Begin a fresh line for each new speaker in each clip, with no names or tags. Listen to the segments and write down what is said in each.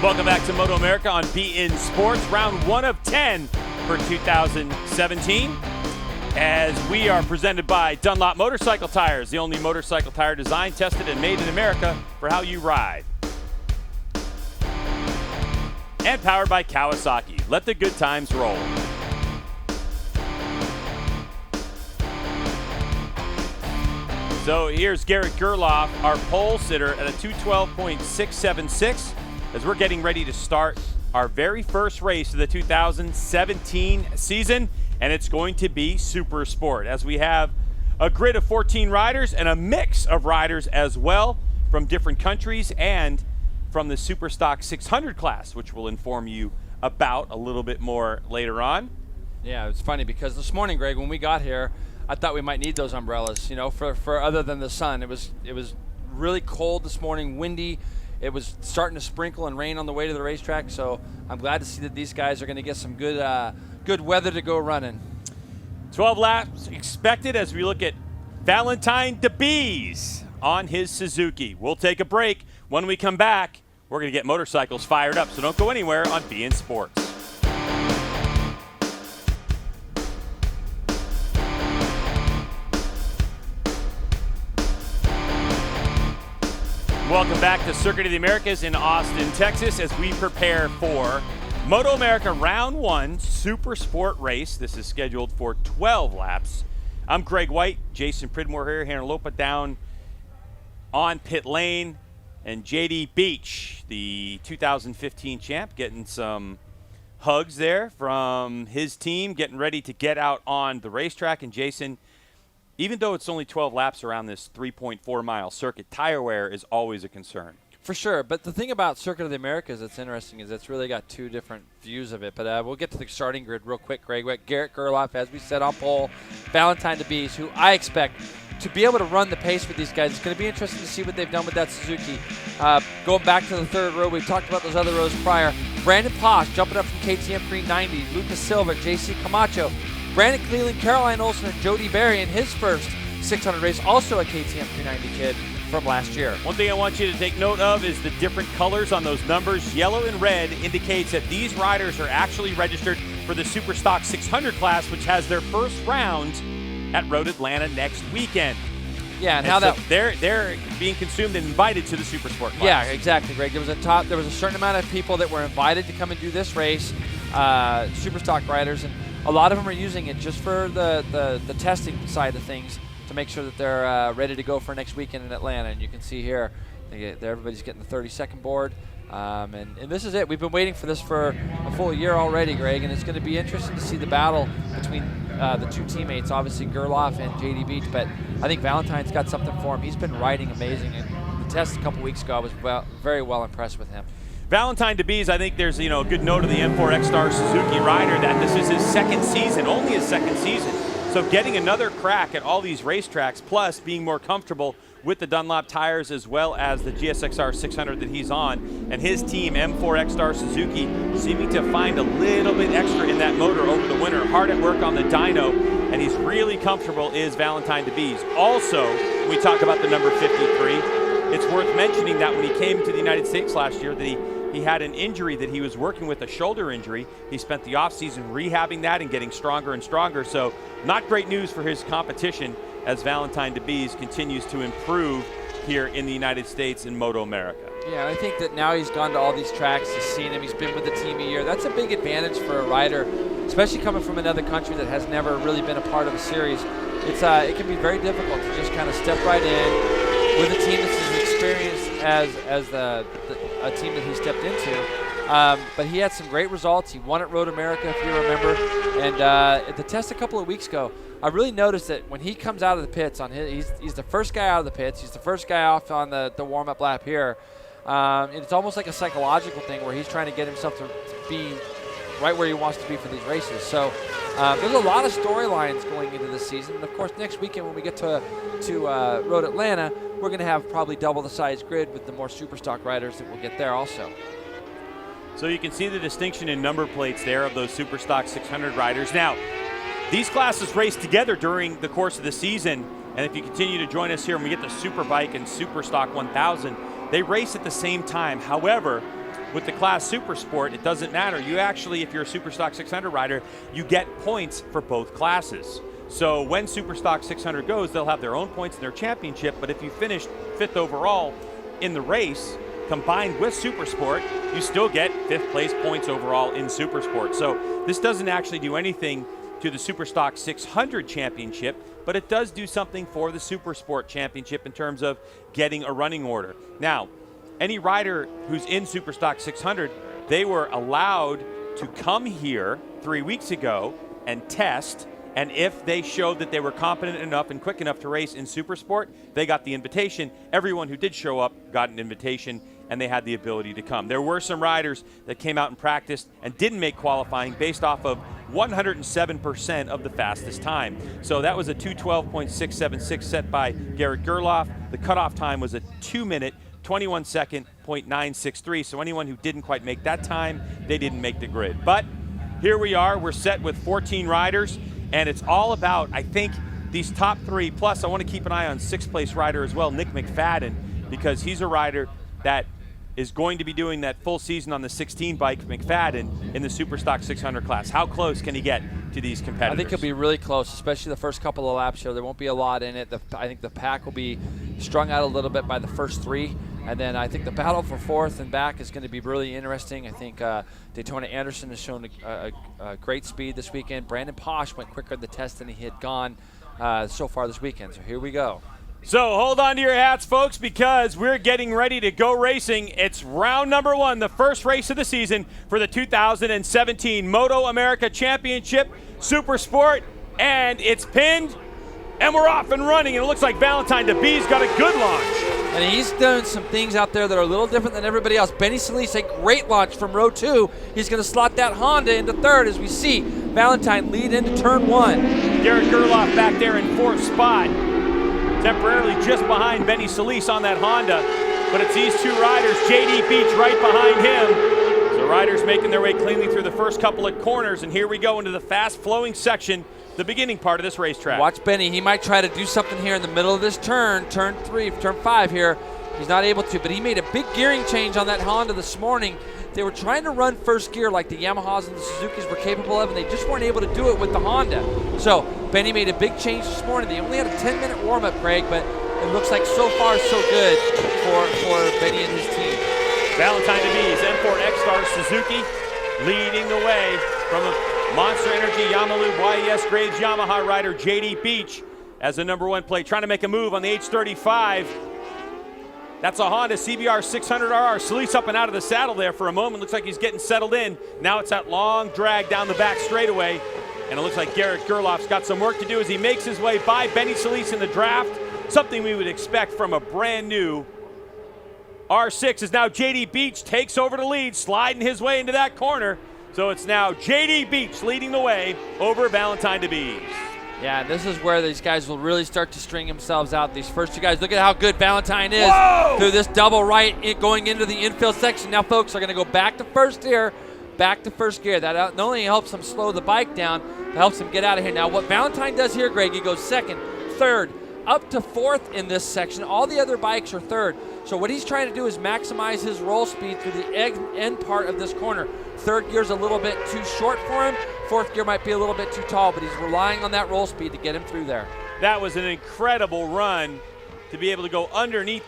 Welcome back to MotoAmerica on Be In Sports, round 1 of 10 for 2017. As we are presented by Dunlop Motorcycle Tires, the only motorcycle tire designed, tested, and made in America for how you ride. And powered by Kawasaki. Let the good times roll. So here's Garrett Gerloff, our pole sitter, at a 212.676 as we're getting ready to start our very first race of the 2017 season, and it's going to be Supersport, as we have a grid of 14 riders and a mix of riders as well from different countries and from the Superstock 600 class, which we'll inform you about a little bit more later on.
Yeah, it's funny because this morning, Greg, when we got here, I thought we might need those umbrellas, you know, for other than the sun. It was really cold this morning, windy. It was starting to sprinkle and rain on the way to the racetrack, so I'm glad to see that these guys are going to get some good weather to go running.
12 laps expected as we look at Valentine DeBees on his Suzuki. We'll take a break. When we come back, we're going to get motorcycles fired up, so don't go anywhere on Be In Sports. Welcome back to Circuit of the Americas in Austin, Texas, as we prepare for MotoAmerica Round 1 Supersport race. This is scheduled for 12 laps. I'm Greg White, Jason Pridmore here, Hannah Lopa down on pit lane, and JD Beach, the 2015 champ, getting some hugs there from his team, getting ready to get out on the racetrack. And Jason, even though it's only 12 laps around this 3.4-mile circuit, tire wear is always a concern.
For sure, but the thing about Circuit of the Americas that's interesting is it's really got two different views of it. But we'll get to the starting grid real quick, Greg. We got Garrett Gerloff, as we said, on pole. Valentine DeBees, who I expect to be able to run the pace with these guys. It's going to be interesting to see what they've done with that Suzuki. Going back to the third row, we've talked about those other rows prior. Brandon Posh jumping up from KTM 390. Lucas Silva, JC Camacho. Brandon Cleveland, Caroline Olsen, and Jody Berry in his first 600 race, also a KTM 390 kid from last year.
One thing I want you to take note of is the different colors on those numbers. Yellow and red indicates that these riders are actually registered for the Superstock 600 class, which has their first round at Road Atlanta next weekend.
Yeah, and how so
that they're being consumed and invited to the Supersport class.
Yeah, exactly, Greg. There was a certain amount of people that were invited to come and do this race, Superstock riders, and a lot of them are using it just for the testing side of things to make sure that they're ready to go for next weekend in Atlanta. And you can see here, everybody's getting the 30-second board. And this is it. We've been waiting for this for a full year already, Greg, and it's going to be interesting to see the battle between the two teammates, obviously Gerloff and JD Beach. But I think Valentine's got something for him. He's been riding amazing. And the test a couple weeks ago, I was very well impressed with him.
Valentine DeBees, I think there's a good note of the M4 X-Star Suzuki rider that this is his second season, only his second season. So getting another crack at all these racetracks, plus being more comfortable with the Dunlop tires as well as the GSXR 600 that he's on, and his team, M4 X-Star Suzuki, seeming to find a little bit extra in that motor over the winter. Hard at work on the dyno, and he's really comfortable, is Valentine DeBees. Also, when we talk about the number 53, it's worth mentioning that when he came to the United States last year, that he had an injury that he was working with, a shoulder injury. He spent the offseason rehabbing that and getting stronger and stronger. So not great news for his competition as Valentine DeBees continues to improve here in the United States in MotoAmerica.
Yeah, and I think that now he's gone to all these tracks, he's seen him, he's been with the team a year. That's a big advantage for a rider, especially coming from another country that has never really been a part of a series. It can be very difficult to just kind of step right in with a team that's as experienced as a team that he stepped into. But he had some great results. He won at Road America, if you remember. And at the test a couple of weeks ago, I really noticed that when he comes out of the pits, he's the first guy out of the pits. He's the first guy off on the warm-up lap here. It's almost like a psychological thing where he's trying to get himself to be right where he wants to be for these races. So there's a lot of storylines going into this season. And, of course, next weekend when we get to Road Atlanta, we're going to have probably double the size grid with the more Superstock riders that will get there also.
So you can see the distinction in number plates there of those Superstock 600 riders. Now, these classes race together during the course of the season, and if you continue to join us here when we get the Superbike and Superstock 1000, they race at the same time. However, with the class Supersport, it doesn't matter. You actually, if you're a Superstock 600 rider, you get points for both classes. So when Superstock 600 goes, they'll have their own points in their championship, but if you finish 5th overall in the race, combined with Supersport, you still get 5th place points overall in Supersport. So this doesn't actually do anything to the Superstock 600 championship, but it does do something for the Supersport championship in terms of getting a running order. Now, any rider who's in Superstock 600, they were allowed to come here 3 weeks ago and test, and if they showed that they were competent enough and quick enough to race in Supersport, they got the invitation. Everyone who did show up got an invitation, and they had the ability to come. There were some riders that came out and practiced and didn't make qualifying based off of 107% of the fastest time. So that was a 2:12.676 set by Garrett Gerloff. The cutoff time was a 2-minute, 21-second .963. So anyone who didn't quite make that time, they didn't make the grid. But here we are. We're set with 14 riders, and it's all about, I think, these top 3. Plus, I want to keep an eye on 6th place rider as well, Nick McFadden, because he's a rider that is going to be doing that full season on the 16 bike, McFadden, in the Superstock 600 class. How close can he get to these competitors?
I think he'll be really close, especially the first couple of laps here. There won't be a lot in it. I think the pack will be strung out a little bit by the first 3. And then I think the battle for 4th and back is going to be really interesting. I think Daytona Anderson has shown a great speed this weekend. Brandon Posh went quicker in the test than he had gone so far this weekend. So here we go.
So hold on to your hats, folks, because we're getting ready to go racing. It's round number 1, the first race of the season for the 2017 MotoAmerica Championship Supersport, and it's pinned, and we're off and running, and it looks like Valentine DeBee's got a good launch.
And he's doing some things out there that are a little different than everybody else. Benny Solis, a great launch from row 2. He's going to slot that Honda into 3rd as we see Valentine lead into turn 1.
Garrett Gerloff back there in 4th spot, temporarily just behind Benny Solis on that Honda, but it's these 2 riders, JD Beach right behind him. So riders making their way cleanly through the first couple of corners, and here we go into the fast-flowing section, the beginning part of this racetrack.
Watch Benny. He might try to do something here in the middle of this turn 5 here. He's not able to, but he made a big gearing change on that Honda this morning. They were trying to run first gear like the Yamahas and the Suzukis were capable of, and they just weren't able to do it with the Honda. So Benny made a big change this morning. They only had a 10-minute warm-up, Greg, but it looks like so far so good for Benny and his team.
Valentine DeBee's M4 X-Star Suzuki leading the way from a Monster Energy Yamalu YES Graves Yamaha rider JD Beach as the number 1 plate, trying to make a move on the H35. That's a Honda CBR 600RR. Solis up and out of the saddle there for a moment. Looks like he's getting settled in. Now it's that long drag down the back straightaway. And it looks like Garrett Gerloff's got some work to do as he makes his way by Benny Solis in the draft. Something we would expect from a brand new R6 is now JD Beach takes over the lead, sliding his way into that corner. So it's now JD Beach leading the way over Valentine DeBee's.
Yeah, this is where these guys will really start to string themselves out. These first 2 guys, look at how good Valentine is.
Whoa!
Through this double right going into the infield section. Now, folks are going to go back to first gear. That not only helps him slow the bike down, it helps him get out of here. Now, what Valentine does here, Greg, he goes 2nd, 3rd, up to 4th in this section. All the other bikes are 3rd. So what he's trying to do is maximize his roll speed through the end part of this corner. 3rd gear's a little bit too short for him. 4th gear might be a little bit too tall, but he's relying on that roll speed to get him through there.
That was an incredible run to be able to go underneath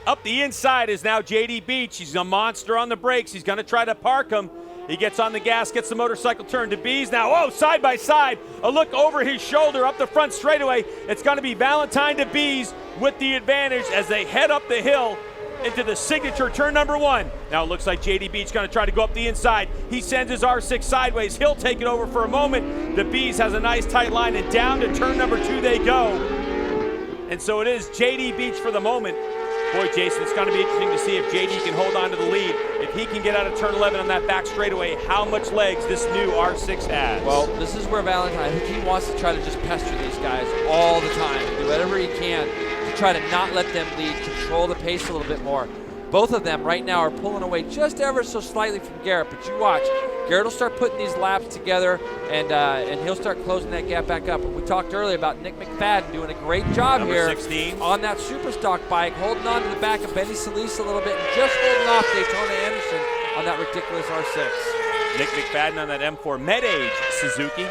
up the inside is now JD Beach. He's a monster on the brakes. He's going to try to park him. He gets on the gas, gets the motorcycle turned. DeBee's now, side by side. A look over his shoulder up the front straightaway. It's going to be Valentine DeBee's with the advantage as they head up the hill into the signature turn number 1. Now it looks like JD Beach going to try to go up the inside. He sends his R6 sideways. He'll take it over for a moment. DeBee's has a nice tight line, and down to turn number 2 they go. And so it is JD Beach for the moment. Boy, Jason, it's going to be interesting to see if JD can hold on to the lead. If he can get out of turn 11 on that back straightaway, how much legs this new R6 has.
Well, this is where Valentine, I think he wants to try to just pester these guys all the time, do whatever he can to try to not let them lead, control the pace a little bit more. Both of them right now are pulling away just ever so slightly from Garrett, but you watch. Garrett will start putting these laps together, and he'll start closing that gap back up. We talked earlier about Nick McFadden doing a great job
number
here
16.
On that Superstock bike, holding on to the back of Benny Solis a little bit and just holding off Daytona Anderson on that ridiculous R6.
Nick McFadden on that M4 Med-Age Suzuki.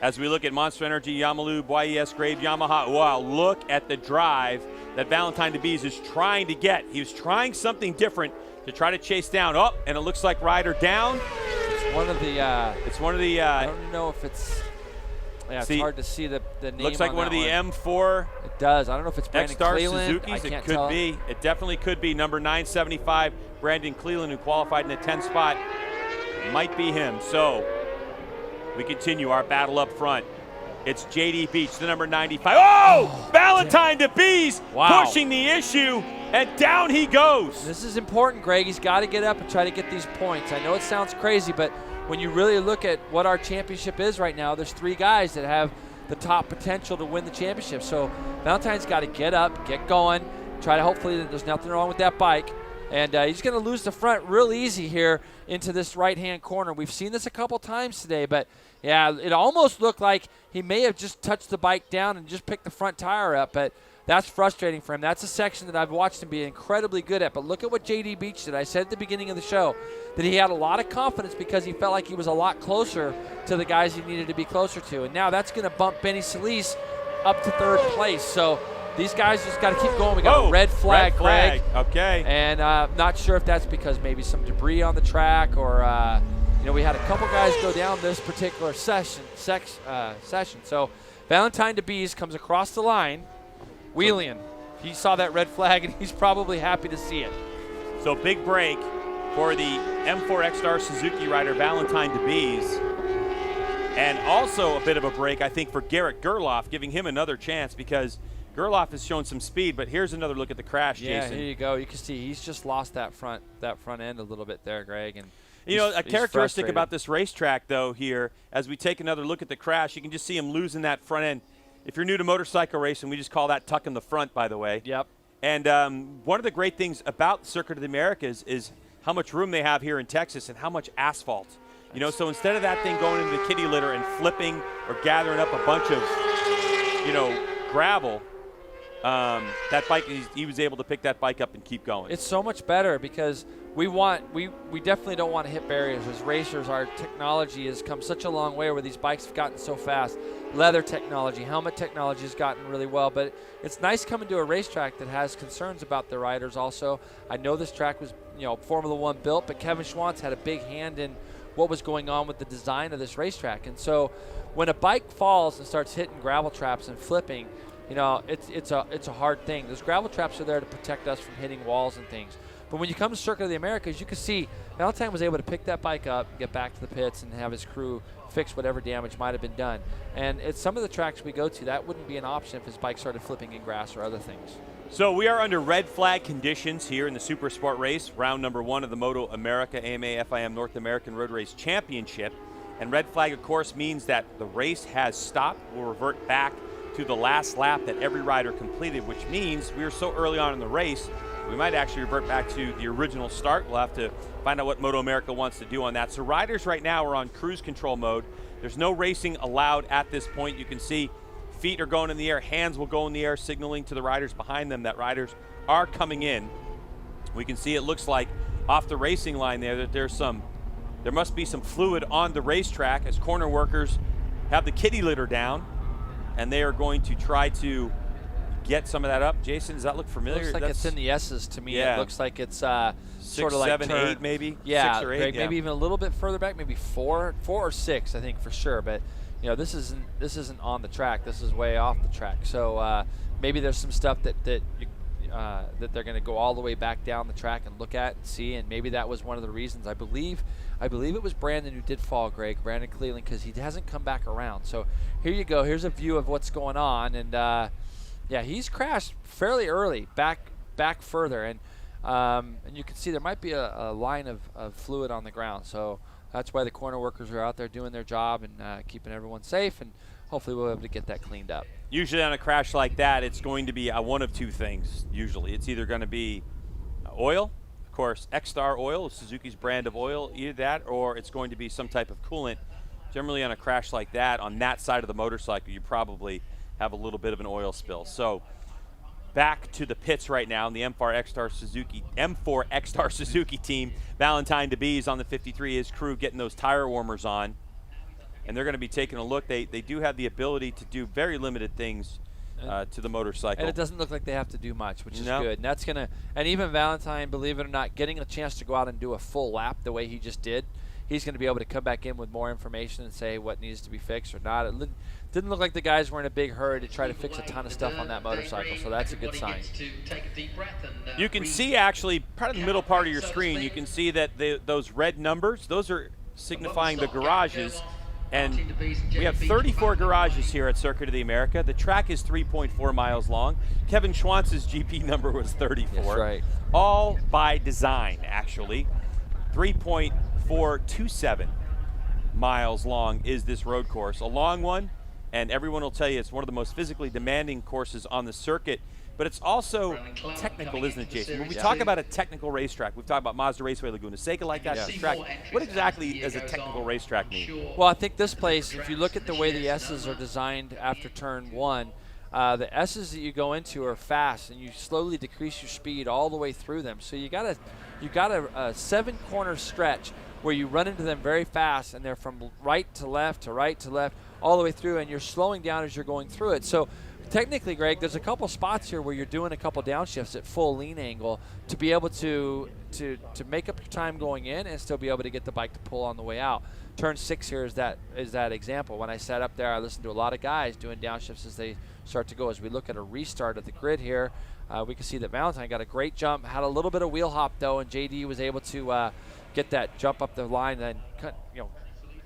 As we look at Monster Energy, Yamalu, YES Grave, Yamaha. Wow, look at the drive that Valentine DeBees is trying to get. He was trying something different to try to chase down. Oh, and it looks like Ryder down.
It's one of the. I don't know if it's. Yeah, it's hard to see the name.
Looks like
on
one of the
one.
M4.
It does. I don't know if it's Brandon
X-Star
Cleveland.
Suzukis.
I can't
It could
tell.
be. It definitely could be. Number 975, Brandon Cleveland, who qualified in the 10th spot. Might be him. So we continue our battle up front. It's JD Beach, the number 95. Oh! Valentine DeBees pushing the issue, and down he goes.
This is important, Greg. He's got to get up and try to get these points. I know it sounds crazy, but when you really look at what our championship is right now, there's 3 guys that have the top potential to win the championship. So Valentine's got to get up, get going, try to hopefully there's nothing wrong with that bike. And he's going to lose the front real easy here into this right-hand corner. We've seen this a couple times today, but, yeah, it almost looked like he may have just touched the bike down and just picked the front tire up, but that's frustrating for him. That's a section that I've watched him be incredibly good at. But look at what J.D. Beach did. I said at the beginning of the show that he had a lot of confidence because he felt like he was a lot closer to the guys he needed to be closer to. And now that's going to bump Benny Solis up to 3rd place. So these guys just got to keep going. We got a red flag, Greg.
Okay.
And not sure if that's because maybe some debris on the track or, we had a couple guys go down this particular session. So Valentine DeBees comes across the line, wheeling. He saw that red flag, and he's probably happy to see it.
So big break for the M4 X-Star Suzuki rider, Valentine DeBees. And also a bit of a break, I think, for Garrett Gerloff, giving him another chance because Gerloff has shown some speed, but here's another look at the crash,
yeah,
Jason.
Here you go. You can see he's just lost that front end a little bit there, Greg. And
a characteristic about this racetrack, though, here, as we take another look at the crash, you can just see him losing that front end. If you're new to motorcycle racing, we just call that tuck in the front, by the way.
Yep.
And one of the great things about Circuit of the Americas is how much room they have here in Texas and how much asphalt. So instead of that thing going into the kitty litter and flipping or gathering up a bunch of, gravel, that bike, he was able to pick that bike up and keep going.
It's so much better because we definitely don't want to hit barriers. As racers, our technology has come such a long way where these bikes have gotten so fast. Leather technology, helmet technology has gotten really well, but it's nice coming to a racetrack that has concerns about the riders also. I know this track was, Formula One built, but Kevin Schwantz had a big hand in what was going on with the design of this racetrack. And so when a bike falls and starts hitting gravel traps and flipping, it's a hard thing. Those gravel traps are there to protect us from hitting walls and things. But when you come to Circuit of the Americas, you can see Valentine was able to pick that bike up, get back to the pits, and have his crew fix whatever damage might have been done. And at some of the tracks we go to, that wouldn't be an option if his bike started flipping in grass or other things.
So we are under red flag conditions here in the Supersport race, round number 1 of the MotoAmerica AMA FIM North American Road Race Championship. And red flag, of course, means that the race has stopped. We'll revert back to the last lap that every rider completed, which means we were so early on in the race, we might actually revert back to the original start. We'll have to find out what MotoAmerica wants to do on that. So riders right now are on cruise control mode. There's no racing allowed at this point. You can see feet are going in the air, hands will go in the air, signaling to the riders behind them that riders are coming in. We can see it looks like off the racing line there that there must be some fluid on the racetrack as corner workers have the kitty litter down, and they are going to try to get some of that up. Jason, does that look familiar?
It looks like it's in the S's to me.
Yeah.
It looks like it's
6,
sort of like
7, 8 maybe?
Yeah,
6 or 8,
Greg,
yeah.
maybe even a little bit further back, maybe 4 or 6, I think for sure. But this isn't on the track. This is way off the track. So maybe there's some stuff that they're going to go all the way back down the track and look at and see. And maybe that was one of the reasons. I believe it was Brandon who did fall, Greg, Brandon Cleveland, because he hasn't come back around. So here you go. Here's a view of what's going on. And he's crashed fairly early, back further, and you can see there might be a line of fluid on the ground. So that's why the corner workers are out there doing their job and keeping everyone safe, and hopefully we'll be able to get that cleaned up.
Usually on a crash like that, it's going to be one of two things. Usually, it's either going to be oil, of course, X-Star oil, Suzuki's brand of oil, either that, or it's going to be some type of coolant. Generally, on a crash like that, on that side of the motorcycle, you probably have a little bit of an oil spill. So back to the pits right now in the M4 X-Star Suzuki team. Valentine DeBees on the 53, his crew getting those tire warmers on. And they're going to be taking a look. They do have the ability to do very limited things to the motorcycle.
And it doesn't look like they have to do much, which is
No.
good. And that's going to, and even Valentine, believe it or not, getting a chance to go out and do a full lap the way he just did, he's going to be able to come back in with more information and say what needs to be fixed or not. It didn't look like the guys were in a big hurry to try to fix a ton of stuff on that motorcycle, so that's a good sign.
You can see actually, part of the middle part of your screen, you can see that those red numbers, those are signifying the garages. And we have 34 garages here at Circuit of the America. The track is 3.4 miles long. Kevin Schwantz's GP number was 34.
That's right.
All by design, actually. 3.427 miles long is this road course. A long one, and everyone will tell you it's one of the most physically demanding courses on the circuit. But it's also technical, isn't it, Jason? When we talk about a technical racetrack, we've talked about Mazda Raceway, Laguna Seca like that track. What exactly does a technical racetrack mean?
Well, I think this place, if you look at the way the S's are designed after turn 1, the S's that you go into are fast, and you slowly decrease your speed all the way through them. So you got a 7-corner stretch where you run into them very fast, and they're from right to left to right to left all the way through, and you're slowing down as you're going through it. So technically, Greg, there's a couple spots here where you're doing a couple downshifts at full lean angle to be able to make up your time going in and still be able to get the bike to pull on the way out. Turn 6 here is that example. When I sat up there, I listened to a lot of guys doing downshifts as they start to go. As we look at a restart of the grid here, we can see that Valentine got a great jump, had a little bit of wheel hop though, and JD was able to get that jump up the line. And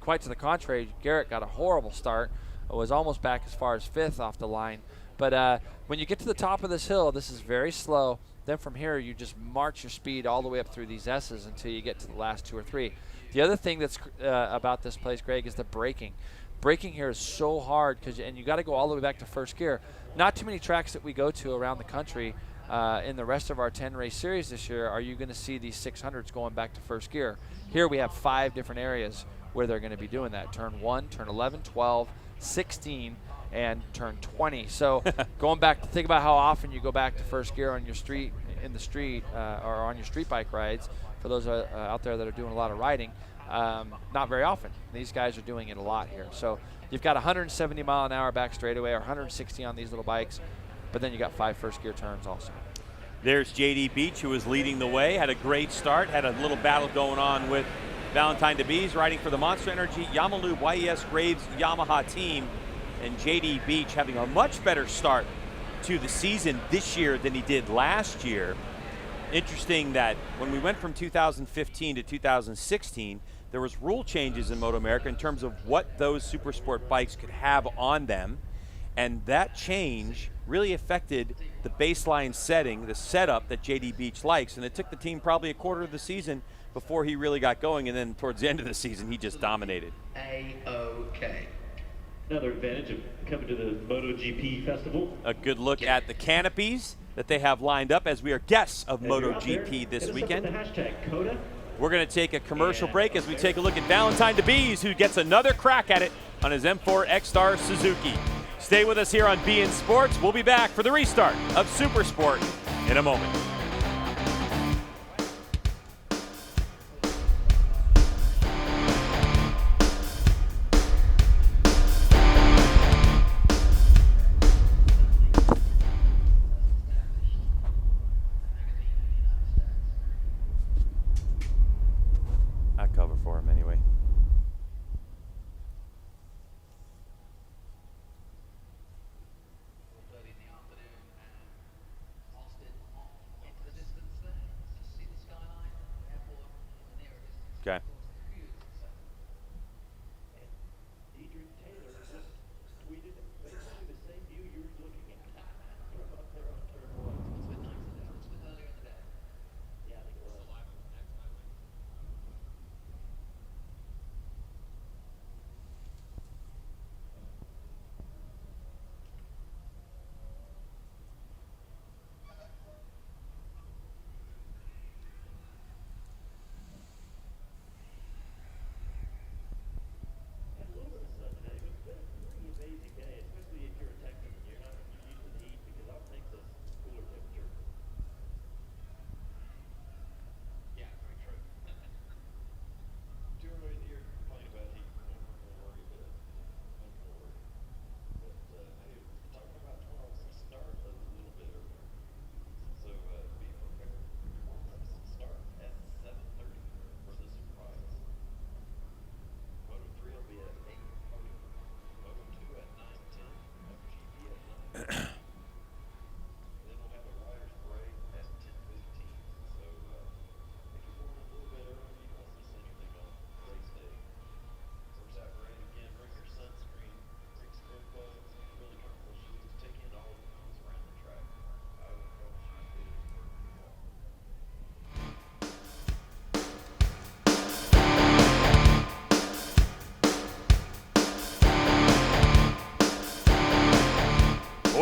quite to the contrary, Garrett got a horrible start. Was almost back as far as 5th off the line. But when you get to the top of this hill, this is very slow. Then from here, you just march your speed all the way up through these S's until you get to the last 2 or 3. The other thing that's about this place, Greg, is the braking. Braking here is so hard, and you got to go all the way back to first gear. Not too many tracks that we go to around the country in the rest of our 10-race series this year are you going to see these 600s going back to first gear. Here we have 5 different areas where they're going to be doing that. Turn 1, turn 11, 12, 16, and turn 20. So going back to think about how often you go back to first gear on your street, or on your street bike rides. For those out there that are doing a lot of riding, not very often. These guys are doing it a lot here. So you've got 170 mile an hour back straightaway, or 160 on these little bikes, but then you got 5 first gear turns also.
There's JD Beach, who was leading the way, had a great start, had a little battle going on with Valentine DeBees, riding for the Monster Energy Yamalu YES Graves Yamaha team. And JD Beach having a much better start to the season this year than he did last year. Interesting that when we went from 2015 to 2016, there was rule changes in MotoAmerica in terms of what those Supersport bikes could have on them. And that change really affected the baseline setting, the setup that JD Beach likes. And it took the team probably a quarter of the season before he really got going. And then towards the end of the season, he just dominated.
A-OK.
Another advantage of coming to the MotoGP festival.
A good look at the canopies that they have lined up as we are guests of MotoGP this weekend.
The hashtag COTA.
We're going to take a commercial break as we take a look at Valentine DeBees, who gets another crack at it on his M4 X-Star Suzuki. Stay with us here on BN Sports. We'll be back for the restart of Supersport in a moment. I cover for him anyway. Okay.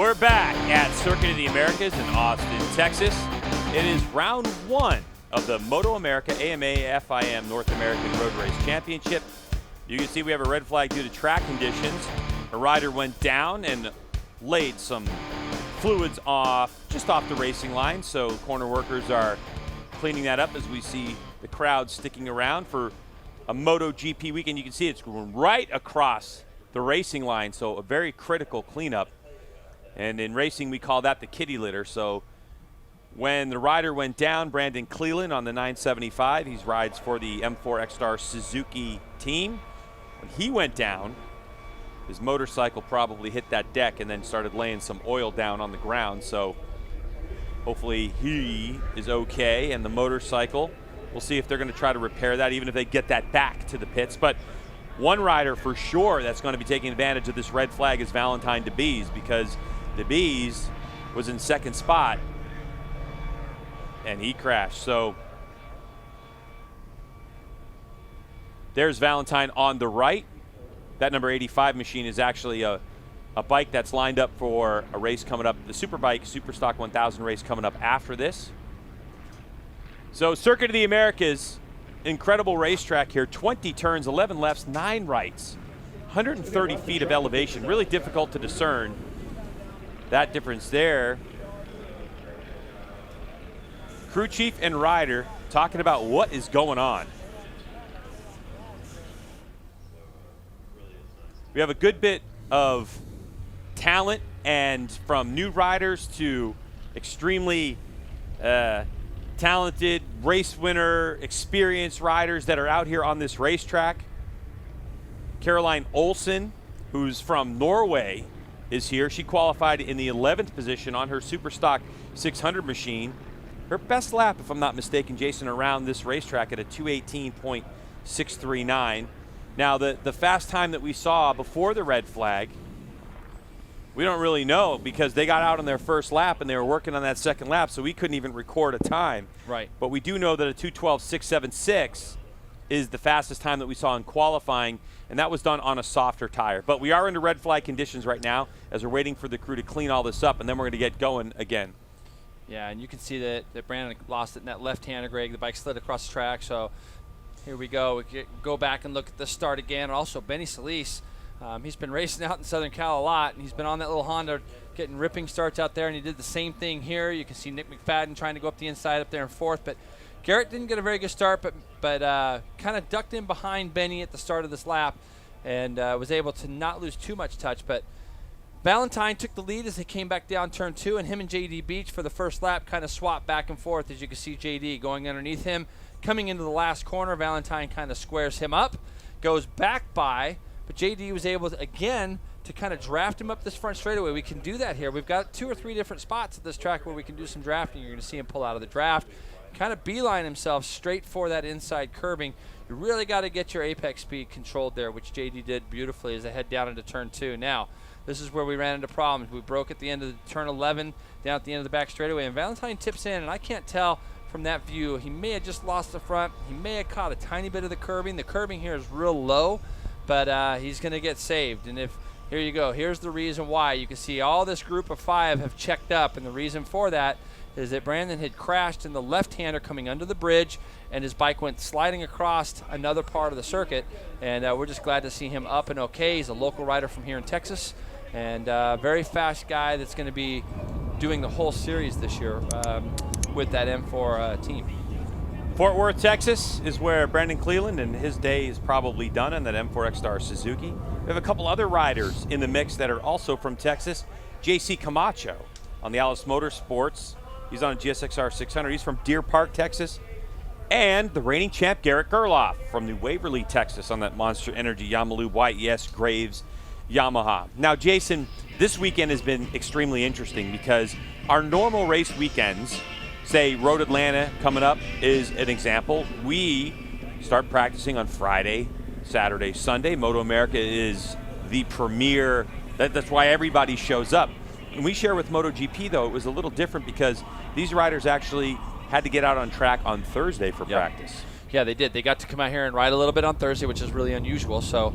We're back at Circuit of the Americas in Austin, Texas. It is round 1 of the MotoAmerica AMA FIM North American Road Race Championship. You can see we have a red flag due to track conditions. A rider went down and laid some fluids just off the racing line, so corner workers are cleaning that up as we see the crowd sticking around for a MotoGP weekend. You can see it's going right across the racing line, so a very critical cleanup. And in racing, we call that the kitty litter. So when the rider went down, Brandon Cleland on the 975, he rides for the M4 X-Star Suzuki team. When he went down, his motorcycle probably hit that deck and then started laying some oil down on the ground. So hopefully he is okay, and the motorcycle, we'll see if they're going to try to repair that, even if they get that back to the pits. But one rider for sure that's going to be taking advantage of this red flag is Valentine DeBees, because DeBees was in second spot and he crashed. So there's Valentine on the right. That number 85 machine is actually a bike that's lined up for a race coming up, the Superbike Superstock 1000 race coming up after this. So Circuit of the Americas, incredible racetrack here. 20 turns, 11 lefts, 9 rights, 130 feet of elevation. Really difficult to discern that difference there. Crew chief and rider talking about what is going on. We have a good bit of talent, and from new riders to extremely talented race winner, experienced riders that are out here on this racetrack. Caroline Olsen, who's from Norway, is here. She qualified in the 11th position on her Superstock 600 machine. Her best lap, if I'm not mistaken, Jason, around this racetrack at a 2:18.639. Now, the fast time that we saw before the red flag, we don't really know, because they got out on their first lap and they were working on that second lap, so we couldn't even record a time.
Right.
But we do know that a 2:12.676 is the fastest time that we saw in qualifying, and that was done on a softer tire. But we are under red flag conditions right now as we're waiting for the crew to clean all this up, and then we're going to get going again.
Yeah, and you can see that Brandon lost it in that left-hander, Greg. The bike slid across the track, so here we go. We go back and look at the start again. Also, Benny Solis, he's been racing out in Southern Cal a lot, and he's been on that little Honda getting ripping starts out there, and he did the same thing here. You can see Nick McFadden trying to go up the inside up there in fourth, but Garrett didn't get a very good start, but kind of ducked in behind Benny at the start of this lap and was able to not lose too much touch. But Valentine took the lead as they came back down turn 2, and him and JD Beach for the first lap kind of swapped back and forth. As you can see, JD going underneath him. Coming into the last corner, Valentine kind of squares him up, goes back by, but JD was able to, again, to kind of draft him up this front straightaway. We can do that here. We've got 2 or 3 different spots at this track where we can do some drafting. You're going to see him pull out of the draft, kind of beeline himself straight for that inside curbing. You really got to get your apex speed controlled there, which JD did beautifully as they head down into turn 2. Now, this is where we ran into problems. We broke at the end of the turn 11, down at the end of the back straightaway, and Valentine tips in, and I can't tell from that view. He may have just lost the front. He may have caught a tiny bit of the curbing. The curbing here is real low, but he's going to get saved. And here you go. Here's the reason why. You can see all this group of 5 have checked up, and the reason for that is that Brandon had crashed in the left-hander coming under the bridge, and his bike went sliding across another part of the circuit, and we're just glad to see him up and okay. He's a local rider from here in Texas, and very fast guy that's going to be doing the whole series this year with that M4 team.
Fort Worth, Texas is where Brandon Cleland and his day is probably done in that M4 X-Star Suzuki. We have a couple other riders in the mix that are also from Texas. JC Camacho on the Alice Motorsports. He's on a GSXR 600. He's from Deer Park, Texas. And the reigning champ, Garrett Gerloff from New Waverly, Texas on that Monster Energy Yamalube YES Graves Yamaha. Now, Jason, this weekend has been extremely interesting because our normal race weekends, say Road Atlanta coming up is an example. We start practicing on Friday, Saturday, Sunday. MotoAmerica is the premier. That's why everybody shows up. And we share with MotoGP, though, it was a little different because these riders actually had to get out on track on Thursday for practice.
Yeah, they did. They got to come out here and ride a little bit on Thursday, which is really unusual. So,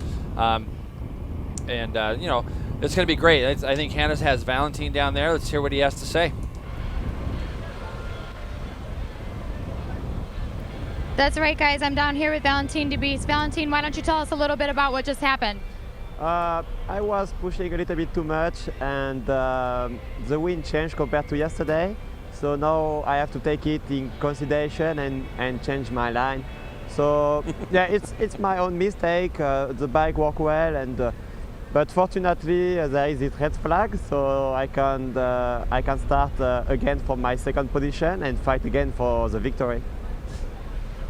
you know, It's going to be great. I think Hannah has Valentine down there. Let's hear what he has to say.
That's right, guys. I'm down here with Valentine DeBeese. Valentine, why don't you tell us a little bit about what just happened?
I was pushing a little bit too much, and the wind changed compared to yesterday. So now I have to take it in consideration and change my line. So yeah, it's my own mistake. The bike worked well, and but fortunately there is this red flag, so I can start again from my second position and fight again for the victory.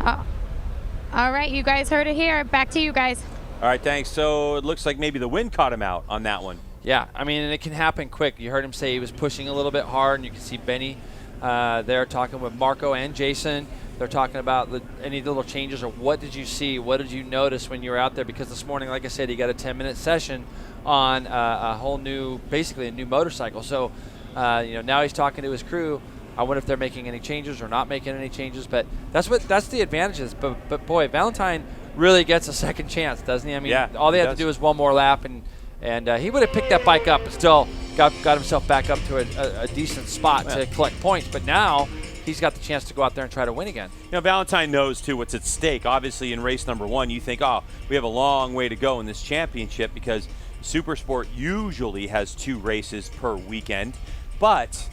All right, you guys heard it here. Back to you guys.
All right, thanks. So it looks like maybe the wind caught him out on that one.
Yeah, I mean, and it can happen quick. You heard him say he was pushing a little bit hard, and you can see Benny there talking with Marco and Jason. They're talking about any little changes, or what did you see? What did you notice when you were out there? Because this morning, like I said, he got a 10-minute session on a whole new, basically a new motorcycle. So, now he's talking to his crew. I wonder if they're making any changes or not making any changes. But that's the advantages. But boy, Valentine really gets a second chance, doesn't he? I mean,
yeah,
all they had to do was one more lap, and he would have picked that bike up and still got himself back up to a decent spot to collect points. But now he's got the chance to go out there and try to win again.
Valentine knows, too, what's at stake. Obviously, in race number 1, you think, oh, we have a long way to go in this championship because Supersport usually has 2 races per weekend. But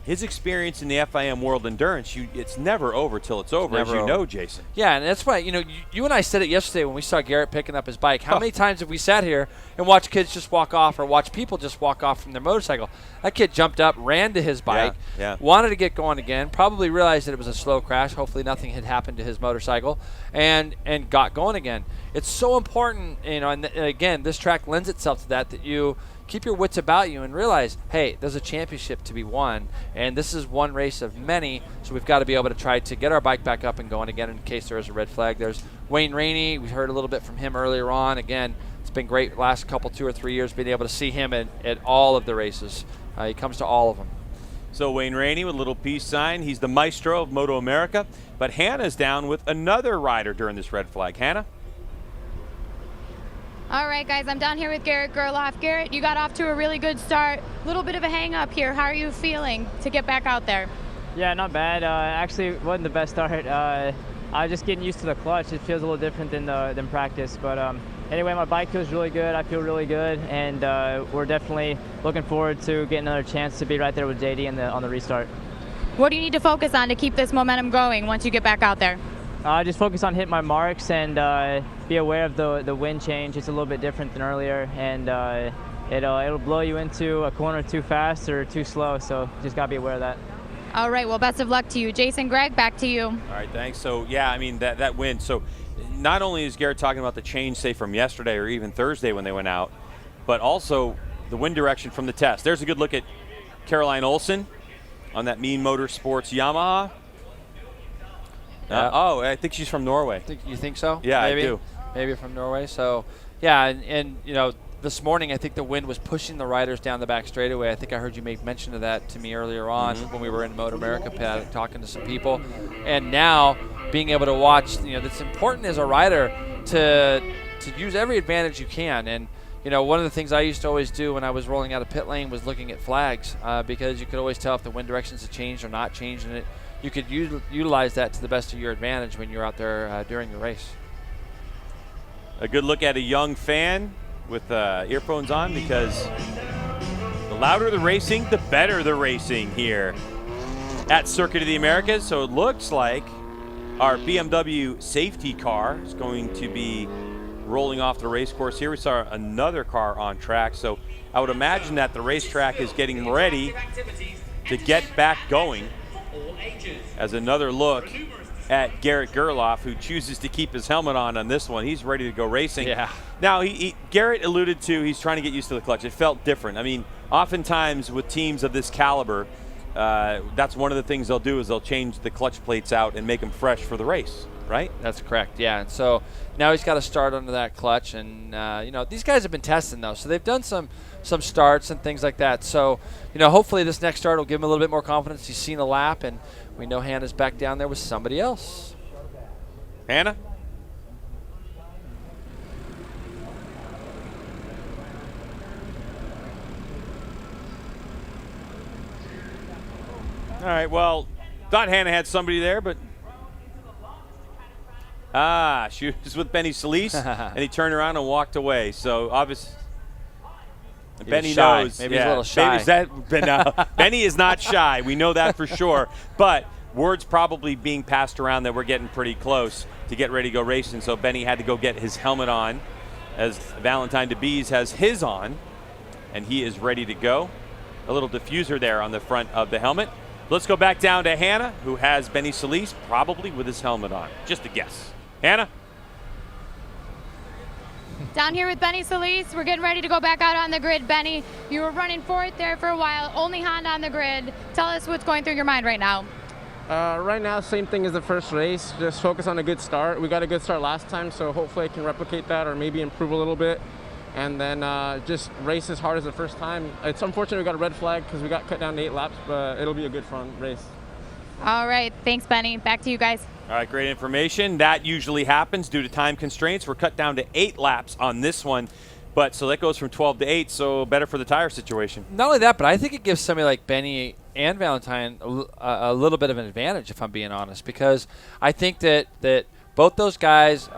his experience in the FIM World Endurance, it's never over till it's over, as you know, Jason.
Yeah, and that's why, you and I said it yesterday when we saw Garrett picking up his bike. How many times have we sat here and watched kids just walk off or watch people just walk off from their motorcycle? That kid jumped up, ran to his bike, wanted to get going again, probably realized that it was a slow crash. Hopefully nothing had happened to his motorcycle, and got going again. It's so important, and again, this track lends itself to that you keep your wits about you and realize, hey, there's a championship to be won, and this is one race of many, so we've got to be able to try to get our bike back up and going again in case there is a red flag. There's Wayne Rainey. We heard a little bit from him earlier on. Again, it's been great last couple, 2 or 3 years, being able to see him at all of the races. He comes to all of them.
So Wayne Rainey with a little peace sign. He's the maestro of MotoAmerica, but Hannah's down with another rider during this red flag. Hannah?
All right, guys, I'm down here with Garrett Gerloff. Garrett, you got off to a really good start. A little bit of a hang-up here. How are you feeling to get back out there?
Yeah, not bad. Actually, it wasn't the best start. I was just getting used to the clutch. It feels a little different than practice. But anyway, my bike feels really good. I feel really good, and we're definitely looking forward to getting another chance to be right there with JD on the restart.
What do you need to focus on to keep this momentum going once you get back out there?
Just focus on hitting my marks and be aware of the wind change. It's a little bit different than earlier, and it'll blow you into a corner too fast or too slow, so just got to be aware of that.
All right, well, best of luck to you. Jason, Greg, back to you.
All right, thanks. So, yeah, I mean, that wind. So, not only is Garrett talking about the change, say, from yesterday or even Thursday when they went out, but also the wind direction from the test. There's a good look at Caroline Olsen on that Mean Motorsports Yamaha. I think she's from Norway.
You think so?
Yeah,
maybe.
I do.
Maybe from Norway. So, yeah, and this morning I think the wind was pushing the riders down the back straightaway. I think I heard you make mention of that to me earlier on when we were in MotoAmerica paddock talking to some people. And now being able to watch, that's important as a rider to use every advantage you can. And one of the things I used to always do when I was rolling out of pit lane was looking at flags because you could always tell if the wind directions had changed or not changed, and you could utilize that to the best of your advantage when you're out there during the race.
A good look at a young fan with earphones on, because the louder the racing, the better the racing here at Circuit of the Americas. So it looks like our BMW safety car is going to be rolling off the race course here. We saw another car on track, so I would imagine that the racetrack is getting ready to get back going. As another look at Garrett Gerloff, who chooses to keep his helmet on this one. He's ready to go racing.
Yeah.
Now, Garrett alluded to he's trying to get used to the clutch. It felt different. I mean, oftentimes with teams of this caliber, that's one of the things they'll do is they'll change the clutch plates out and make them fresh for the race, right?
That's correct, yeah. And so now he's got to start under that clutch. And, these guys have been testing, though. So they've done some starts and things like that. So, hopefully this next start will give him a little bit more confidence. He's seen a lap, and we know Hannah's back down there with somebody else.
Hannah? All right, well, thought Hannah had somebody there, but she was with Benny Solis, and he turned around and walked away. So obviously, Benny
shy.
knows.
Maybe he's a little shy.
Benny is not shy. We know that for sure. But word's probably being passed around that we're getting pretty close to get ready to go racing. So Benny had to go get his helmet on, as Valentine DeBees has his on, and he is ready to go. A little diffuser there on the front of the helmet. Let's go back down to Hannah, who has Benny Solis probably with his helmet on. Just a guess. Hannah?
Down here with Benny Solis, we're getting ready to go back out on the grid. Benny, you were running fourth there for a while, only Honda on the grid. Tell us what's going through your mind right now.
Right now, same thing as the first race. Just focus on a good start. We got a good start last time, so hopefully I can replicate that or maybe improve a little bit. And then just race as hard as the first time. It's unfortunate we got a red flag because we got cut down to 8 laps, but it'll be a good fun race.
All right, thanks, Benny. Back to you guys.
All right, great information. That usually happens due to time constraints. We're cut down to 8 laps on this one. But so that goes from 12 to 8, so better for the tire situation.
Not only that, but I think it gives somebody like Benny and Valentine a little bit of an advantage, if I'm being honest, because I think that both those guys,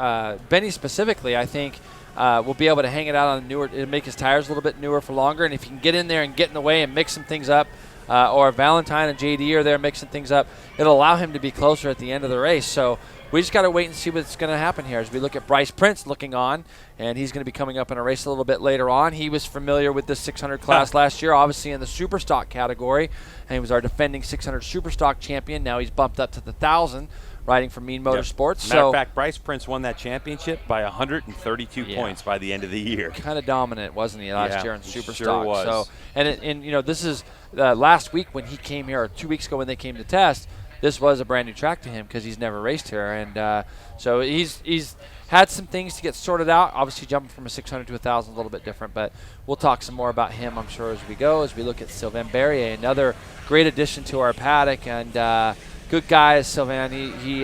Benny specifically, I think will be able to hang it out on the newer, it'll make his tires a little bit newer for longer, and if he can get in there and get in the way and mix some things up, or Valentine and JD are there mixing things up, it'll allow him to be closer at the end of the race. So we just got to wait and see what's going to happen here as we look at Bryce Prince looking on, and he's going to be coming up in a race a little bit later on. He was familiar with the 600 class last year, obviously in the super stock category, and he was our defending 600 super stock champion. Now he's bumped up to the 1,000, riding for Mean Motorsports.
Matter of fact, Bryce Prince won that championship by 132 points by the end of the year.
Kind of dominant, wasn't he, last year in super
sure
stock?
Was.
So, and you know, this is last week when he came here, or 2 weeks ago when they came to test. This was a brand new track to him because he's never raced here, and so he's had some things to get sorted out. Obviously, jumping from a 600 to 1,000 is a little bit different, but we'll talk some more about him, I'm sure, as we go. As we look at Sylvain Berrier, another great addition to our paddock, and good guy is Sylvain. He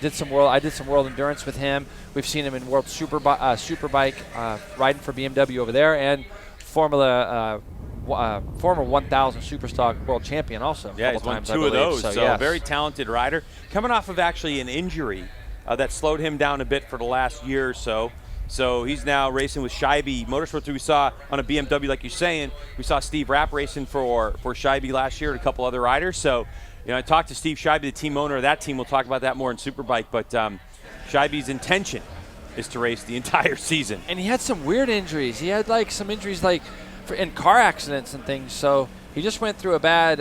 did some world. I did some world endurance with him. We've seen him in World Superbike riding for BMW over there, and former 1,000 Superstock world champion also.
Yeah, he's won 2 of those. So yes. Very talented rider. Coming off of actually an injury that slowed him down a bit for the last year or so. So he's now racing with Scheibe Motorsports. We saw on a BMW, like you're saying, we saw Steve Rapp racing for Scheibe last year and a couple other riders. So, you know, I talked to Steve Scheibe, the team owner of that team. We'll talk about that more in Superbike. But Scheibe's intention is to race the entire season.
And he had some weird injuries. He had like some injuries like in car accidents and things. So he just went through a bad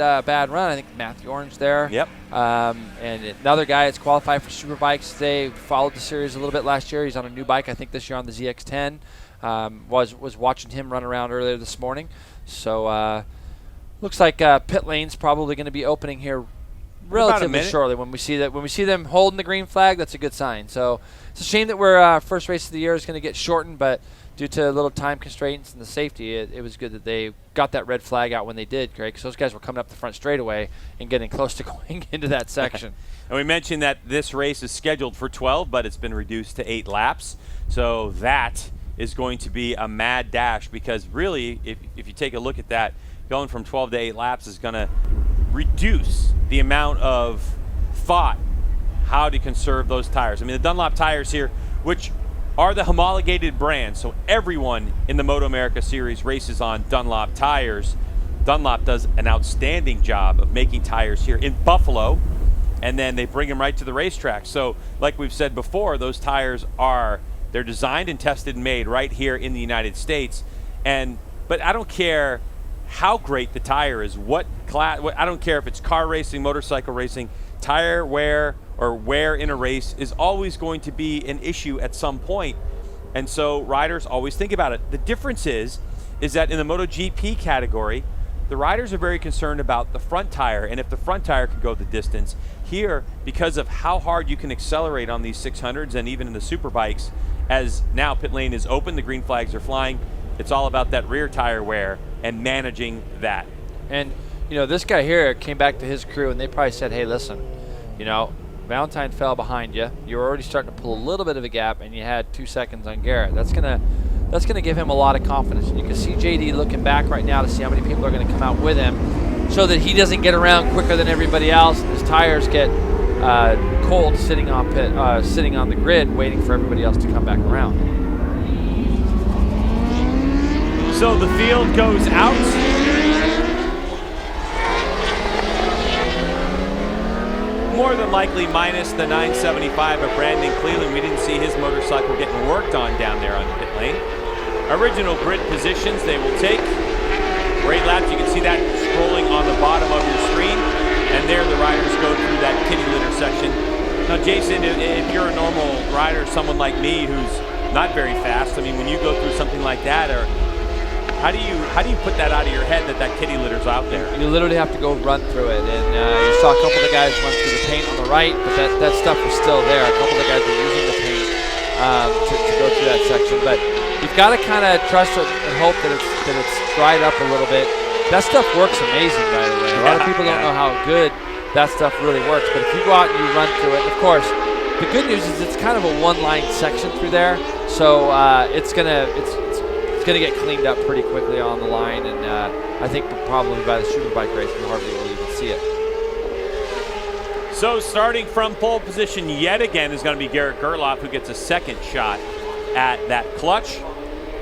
run. I think Matthew Orange there.
Yep.
And another guy that's qualified for Superbikes. They followed the series a little bit last year. He's on a new bike, I think, this year on the ZX10. Was watching him run around earlier this morning. So looks like pit lane's probably going to be opening here relatively shortly. When we see them holding the green flag, that's a good sign. So it's a shame that we're first race of the year is going to get shortened, but due to little time constraints and the safety, it was good that they got that red flag out when they did, Greg, because those guys were coming up the front straightaway and getting close to going into that section.
And we mentioned that this race is scheduled for 12, but it's been reduced to 8 laps. So that is going to be a mad dash, because really, if you take a look at that, going from 12 to 8 laps is going to reduce the amount of thought how to conserve those tires. I mean, the Dunlop tires here, which are the homologated brand, so everyone in the MotoAmerica series races on Dunlop tires. Dunlop does an outstanding job of making tires here in Buffalo, and then they bring them right to the racetrack. So like we've said before, those tires they're designed and tested and made right here in the United States. But I don't care how great the tire is, I don't care if it's car racing, motorcycle racing, tire wear or wear in a race is always going to be an issue at some point. And so riders always think about it. The difference is that in the MotoGP category, the riders are very concerned about the front tire, and if the front tire can go the distance. Here, because of how hard you can accelerate on these 600s and even in the Superbikes, as now pit lane is open, the green flags are flying, it's all about that rear tire wear and managing that.
And, you know, this guy here came back to his crew, and they probably said, hey, listen, you know, Valentine fell behind you. You were already starting to pull a little bit of a gap, and you had 2 seconds on Garrett. That's gonna give him a lot of confidence. And you can see JD looking back right now to see how many people are going to come out with him. so that he doesn't get around quicker than everybody else and his tires get cold sitting on the grid waiting for everybody else to come back around.
So the field goes out. More than likely minus the 975 of Brandon Cleveland. We didn't see his motorcycle getting worked on down there on the pit lane. Original grid positions they will take. Great laps, you can see that scrolling on the bottom of your screen. And there the riders go through that kitty litter section. Now Jason, if you're a normal rider, someone like me who's not very fast, I mean, when you go through something like that, or how do you put that out of your head that kitty litter's out there?
You literally have to go run through it, and you saw a couple of the guys run through the paint on the right, but that stuff was still there. A couple of the guys were using the paint to go through that section, but you've got to kind of trust it and hope that it's dried up a little bit. That stuff works amazing, by the way. A lot of people don't know how good that stuff really works, but if you go out and you run through it, and of course, the good news is it's kind of a one-line section through there, so it's gonna get cleaned up pretty quickly on the line, and I think probably by the Superbike race we hardly will even see it.
So starting from pole position yet again is going to be Garrett Gerloff, who gets a second shot at that clutch.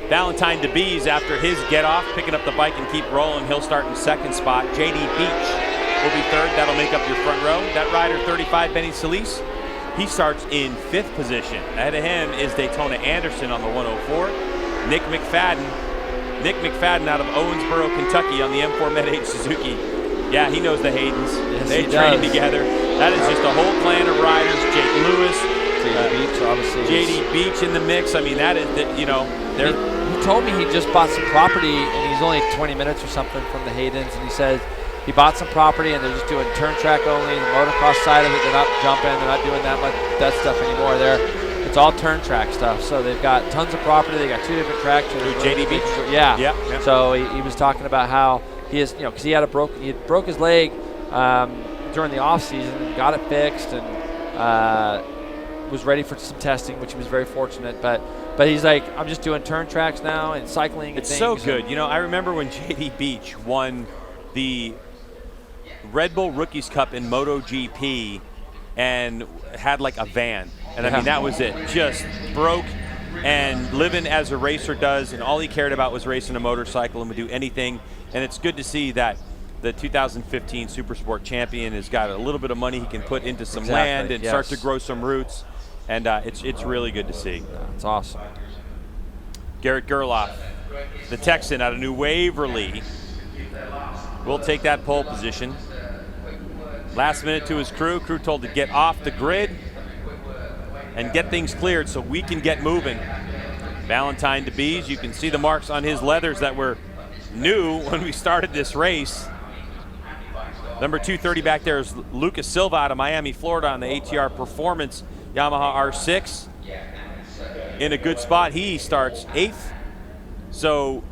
Valentine DeBees, after his get off, picking up the bike and keep rolling, he'll start in second spot. JD Beach will be third. That'll make up your front row. That rider 35, Benny Solis, he starts in fifth position. Ahead of him is Daytona Anderson on the 104. Nick McFadden out of Owensboro, Kentucky on the M4 Med-H Suzuki. Yeah, he knows the Haydens.
Yes,
they train together. That is just a whole clan of riders. Jake Lewis,
JD Beach, obviously.
JD Beach in the mix. I mean, that is, they're.
He told me he just bought some property, and he's only 20 minutes or something from the Haydens, and he says he bought some property, and they're just doing turn track only. The motocross side of it, they're not jumping, they're not doing that stuff anymore. It's all turn track stuff. So they've got tons of property. They got two different tracks.
JD Beach.
Yeah.
Yep.
So he was talking about how he is, because he had broke his leg during the off season, got it fixed, and was ready for some testing, which he was very fortunate. But he's like, I'm just doing turn tracks now and cycling.
It's so good. I remember when JD Beach won the Red Bull Rookies Cup in MotoGP and had like a van. And I mean, that was it. Just broke and living as a racer does, and all he cared about was racing a motorcycle and would do anything. And it's good to see that the 2015 Supersport champion has got a little bit of money he can put into some land and start to grow some roots. And it's really good to see.
It's awesome.
Garrett Gerloff, the Texan out of New Waverly, will take that pole position. Last minute to his crew told to get off the grid and get things cleared so we can get moving. Valentine DeBees, you can see the marks on his leathers that were new when we started this race. Number 230 back there is Lucas Silva out of Miami, Florida on the ATR Performance Yamaha R6. In a good spot, he starts 8th. So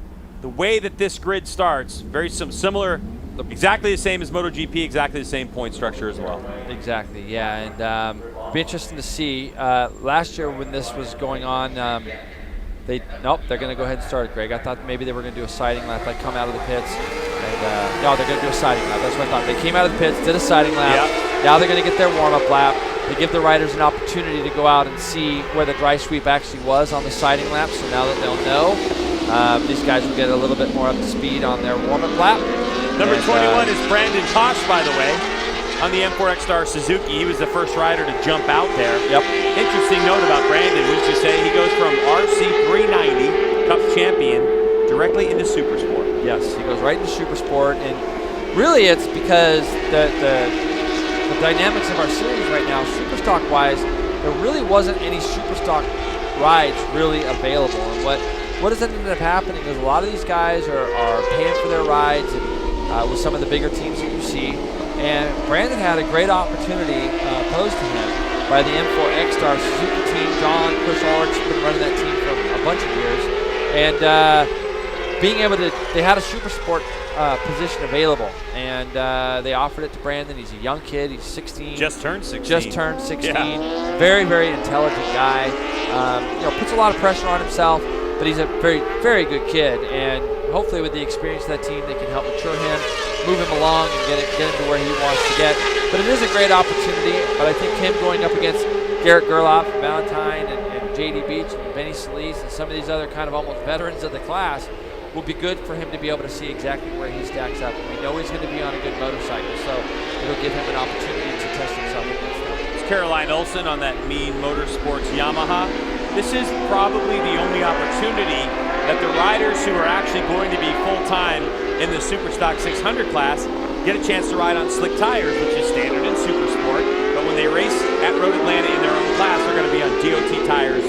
the way that this grid starts, very similar, exactly the same as MotoGP, exactly the same point structure as well.
Exactly, yeah, and be interesting to see. Last year when this was going on, they're going to go ahead and start it, Greg. I thought maybe they were going to do a siding lap, like come out of the pits. And no, they're going to do a siding lap. That's what I thought. They came out of the pits, did a siding lap. Yep. Now they're going to get their warm-up lap. They give the riders an opportunity to go out and see where the dry sweep actually was on the siding lap. So now that they'll know, these guys will get a little bit more up to speed on their warm-up lap.
Number 21 is Brandon Koch, by the way, on the M4 X-Star Suzuki. He was the first rider to jump out there.
Yep.
Interesting note about Brandon, would you say? He goes from RC 390, Cup champion, directly into Supersport.
Yes, he goes right into Supersport, and really it's because the dynamics of our series right now, Superstock-wise, there really wasn't any Superstock rides really available. And what has ended up happening is a lot of these guys are paying for their rides and, with some of the bigger teams that you see. And Brandon had a great opportunity posed to him by the M4 X-Star Suzuki team. John, Chris Ulrich's been running that team for a bunch of years. And being able to, they had a Supersport position available, and they offered it to Brandon. He's a young kid. He's 16.
Just turned 16.
Yeah. Very, very intelligent guy. Puts a lot of pressure on himself, but he's a very, very good kid. And hopefully with the experience of that team, they can help mature him, move him along, and get him to where he wants to get. But it is a great opportunity. But I think him going up against Garrett Gerloff, Valentine, and JD Beach, and Benny Solis, and some of these other kind of almost veterans of the class will be good for him to be able to see exactly where he stacks up. And we know he's going to be on a good motorcycle, so it'll give him an opportunity to test himself against them.
It's Caroline Olsen on that Mean Motorsports Yamaha. This is probably the only opportunity that the riders who are actually going to be full-time in the Superstock 600 class get a chance to ride on slick tires, which is standard in Supersport. But when they race at Road Atlanta in their own class, they're going to be on DOT tires.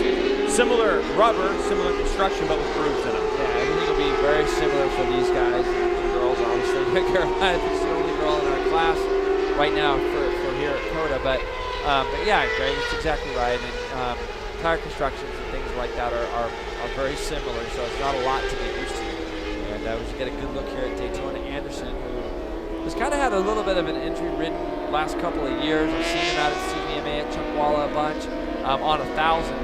Similar rubber, similar construction, but with grooves in them.
Yeah, everything will be very similar for these guys. The girls, obviously. Caroline is the only girl in our class right now for here at COTA. But yeah, Greg, it's exactly right. And tire constructions and things like that are very similar, so it's not a lot to get used to. And we should get a good look here at Daytona Anderson, who has kind of had a little bit of an injury-ridden last couple of years. I've seen him out at CVMA at Chuckwalla a bunch on 1,000.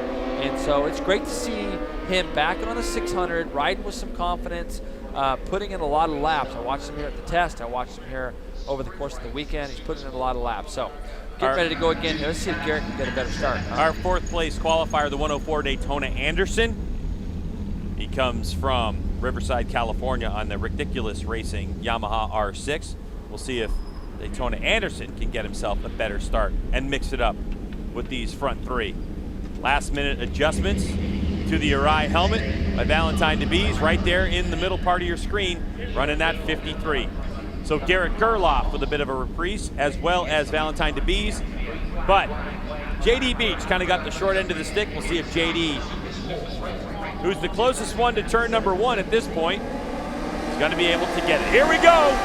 And so it's great to see him back on the 600, riding with some confidence, putting in a lot of laps. I watched him here at the test. I watched him here over the course of the weekend. He's putting in a lot of laps. So getting ready to go again here. Let's see if Garrett can get a better start.
Our fourth place qualifier, the 104 Daytona Anderson. He comes from Riverside, California on the Ridiculous Racing Yamaha R6. We'll see if Daytona Anderson can get himself a better start and mix it up with these front three. Last minute adjustments to the Arai helmet by Valentine DeBees right there in the middle part of your screen, running that 53. So Garrett Gerloff with a bit of a reprise, as well as Valentine DeBees. But JD Beach kind of got the short end of the stick. We'll see if JD, who's the closest one to turn number 1 at this point, is going to be able to get it. Here we go.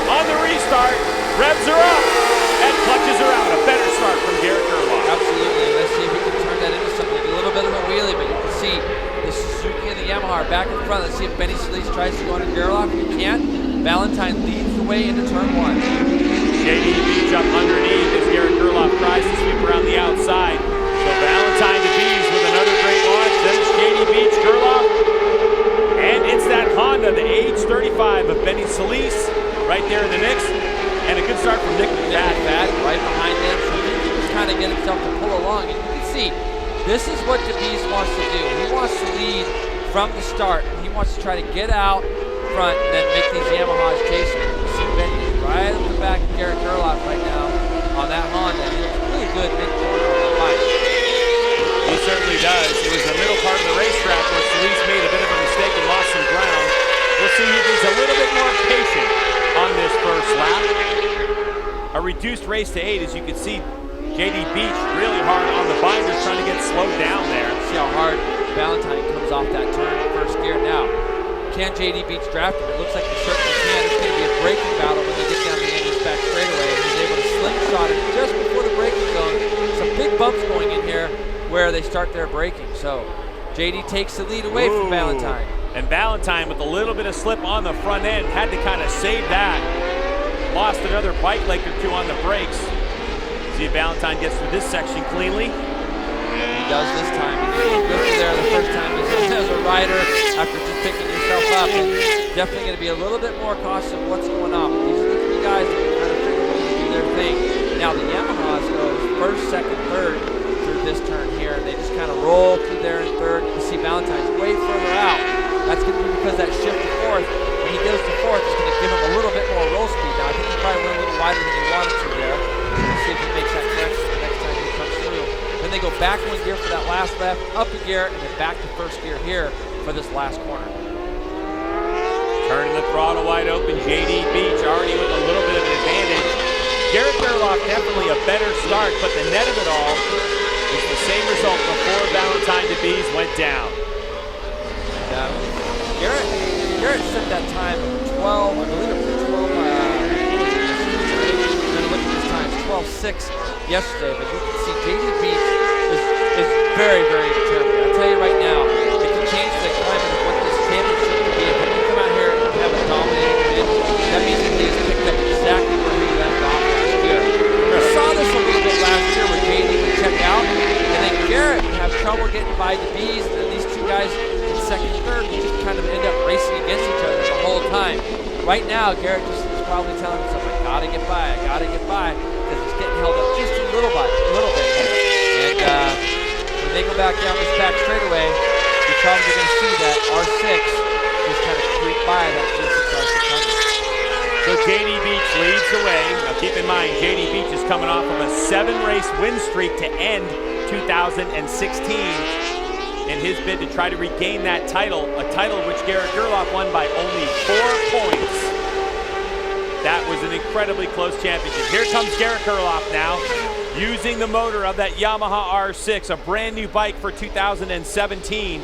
On the restart, revs are up and clutches are out. A better start from Garrett Gerloff.
Absolutely. Let's see if we can turn that into something. A little bit of a wheelie, but you can see the Suzuki and the Yamaha are back in front. Let's see if Benny Solis tries to go into Gerloff. If he can't, Valentine leads the way into turn 1.
JD Beach up underneath as Garrett Gerloff tries to sweep around the outside. So Valentine DeBees with another great launch. Then it's JD Beach, Gerloff. And it's that Honda, the age 35 of Benny Solis, right there in the mix. And a good start from Nick McFadden
right behind them. So he was kind of getting himself to pull along. And you can see, this is what DeBees wants to do. He wants to lead from the start. He wants to try to get out front and then make these Yamahas chase him. You see Benny right at the back of Garrett Gerloff right now on that Honda. He looks really good mid-corner on the bike.
He certainly does. It was the middle part of the racetrack where Solis made a bit of a mistake and lost some ground. We'll see if he's a little bit more patient on this first lap. A reduced race to 8, as you can see JD Beach really hard on the binders trying to get slowed down there.
See how hard Valentine comes off that turn in first gear now. Can JD Beach draft him? It looks like he certainly can. It's going to be a braking battle when they get down the Andy's back straightaway. And he's able to slingshot it just before the braking zone. Some big bumps going in here where they start their braking. So JD takes the lead away from Valentine.
And Valentine with a little bit of slip on the front end had to kind of save that. Lost another bike leg or 2 on the brakes. See if Valentine gets through this section cleanly.
He does this time. He did good there the first time as a rider after just picking yourself up. And definitely going to be a little bit more cautious of what's going on. But these are the 3 guys that can kind of figure out to do their thing. Now the Yamahas go first, second, third through this turn here. And they just kind of roll through there in third. You see Valentine's way further out. That's going to be because that shift to fourth, when he goes to fourth, is going to give him a little bit more roll speed. Now I think he probably went a little wider than he wanted to there. We'll see if he makes that correction the next time he comes through. Then they go back 1 gear for that last lap, up a gear, and then back to first gear here for this last corner.
Turning the throttle wide open, JD Beach already with a little bit of an advantage. Garrett Gerloff definitely a better start, but the net of it all is the same result before Valentine DeBees went down.
Garrett set that time 12, I believe it was 12, I'm going to look at these times, 12.6 yesterday, but you can see JD Beach is very, very determined. I'll tell you right now, it can change the climate of what this championship could be. If he can come out here and have a dominating win, that means that he's picked up exactly where he left off last year. We saw this a little bit last year where JD would check out, and then Garrett would have trouble getting by DeBees, and then these 2 guys second, third, we just kind of end up racing against right now, Garrett just is probably telling himself, I gotta get by, because he's getting held up just a little bit. And when they go back down this back straightaway, you're probably going to see that R6 just kind of creep by that G6R600.
So JD Beach leads the way. Now keep in mind, JD Beach is coming off of a 7-race win streak to end 2016 in his bid to try to regain that title, a title which Garrett Gerloff won by only 4 points. That was an incredibly close championship. Here comes Garrett Gerloff now, using the motor of that Yamaha R6, a brand new bike for 2017.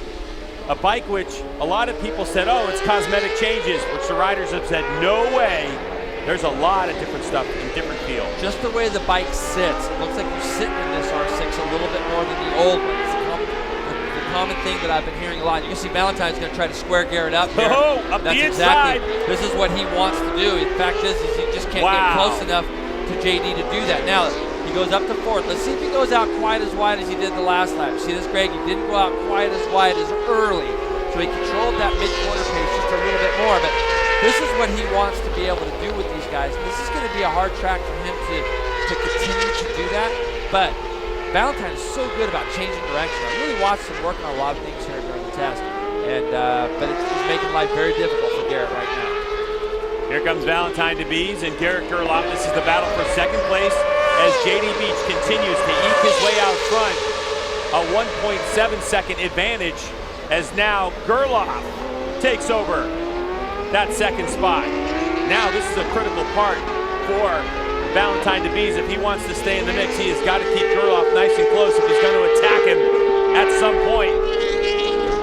A bike which a lot of people said, oh, it's cosmetic changes, which the riders have said, no way. There's a lot of different stuff in different fields.
Just the way the bike sits, it looks like you're sitting in this R6 a little bit more than the old one. It's the common thing that I've been hearing a lot. You can see Valentine's going to try to square Garrett up here.
Oh, up
That's
the inside.
This is what he wants to do. The fact is he just can't get close enough to JD to do that. Now, he goes up to 4th. Let's see if he goes out quite as wide as he did the last lap. See this, Greg? He didn't go out quite as wide as early. So he controlled that mid-quarter pace just a little bit more. But this is what he wants to be able to do with these guys. And this is going to be a hard track for him to continue to do that. But Valentine is so good about changing direction. I really watched him working on a lot of things here during the test. And but it's making life very difficult for Garrett right now.
Here comes Valentine DeBees and Garrett Gerloff. This is the battle for 2nd place as JD Beach continues to eke his way out front. A 1.7-second advantage as now Gerloff takes over that 2nd spot. Now this is a critical part for Valentine DeBees. If he wants to stay in the mix, he has got to keep Gerloff nice and close if he's going to attack him at some point.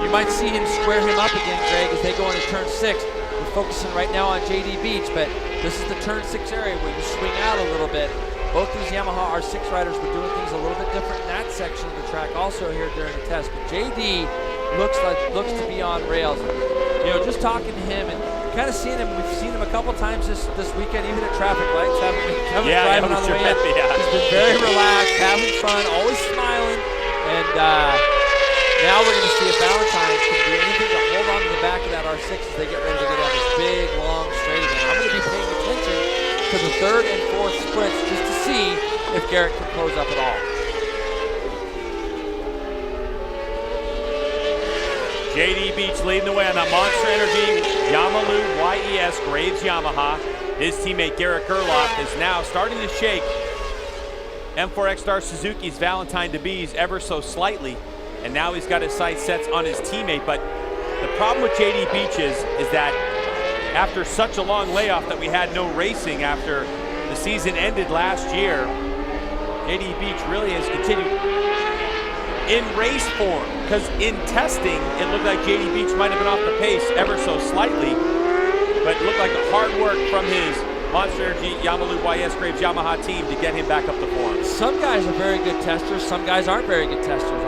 You might see him square him up again, Greg, as they go into turn 6. We're focusing right now on JD Beach, but this is the turn 6 area where you swing out a little bit. Both these Yamaha R6 riders were doing things a little bit different in that section of the track also here during the test. But JD looks to be on rails. You know, just talking to him and kind of seeing him, we've seen him a couple times this weekend, even at traffic lights, driving on the way in. He's been very relaxed, having fun, always smiling. And now we're going to see if Valentine can do anything to hold on to the back of that R6 as they get ready to go down this big, long straight again. I'm going to be paying attention to the 3rd and 4th splits just to see if Garrett can close up at all.
JD Beach leading the way on that Monster Energy Yamalu YES Graves Yamaha. His teammate Garrett Gerloff is now starting to shake M4 X-Star Suzuki's Valentine DeBees ever so slightly, and now he's got his sights set on his teammate. But the problem with JD Beach is that after such a long layoff that we had no racing after the season ended last year, JD Beach really has continued in race form, because in testing, it looked like JD Beach might have been off the pace ever so slightly, but it looked like the hard work from his Monster Energy Yamalu YS Graves Yamaha team to get him back up to form.
Some guys are very good testers, some guys aren't very good testers,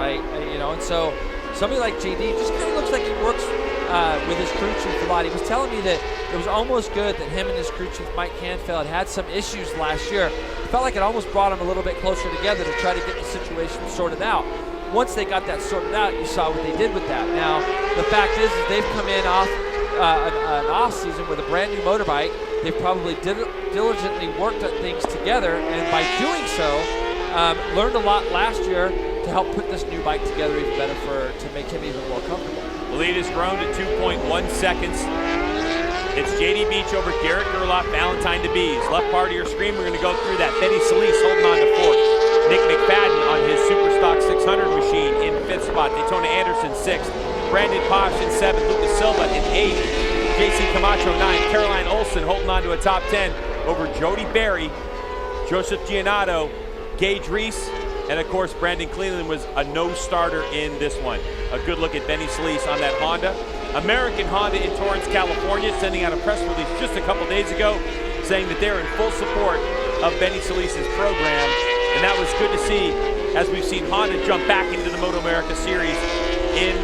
you know, and so somebody like JD just kind of looks like he works with his crew chief a lot. He was telling me that it was almost good that him and his crew chief Mike Canfield had some issues last year. It felt like it almost brought them a little bit closer together to try to get the situation sorted out. Once they got that sorted out, you saw what they did with that. Now, the fact is they've come in off an off season with a brand new motorbike. They've probably diligently worked at things together, and by doing so, learned a lot last year to help put this new bike together even better to make him even more comfortable.
The lead has grown to 2.1 seconds. It's JD Beach over Garrett Gerloff, Valentine DeBees. Left part of your screen, we're going to go through that. Benny Solis holding on to 4th. Nick McFadden on his Superstock 600 machine in 5th spot. Daytona Anderson 6th. Brandon Posh in 7th. Lucas Silva in 8th. JC Camacho 9th. Caroline Olsen holding on to a top 10 over Jody Berry, Joseph Giannato, Gage Reese, and of course Brandon Cleveland was a no-starter in this one. A good look at Benny Solis on that Honda. American Honda in Torrance, California, sending out a press release just a couple days ago saying that they're in full support of Benny Solis' program. And that was good to see as we've seen Honda jump back into the MotoAmerica series in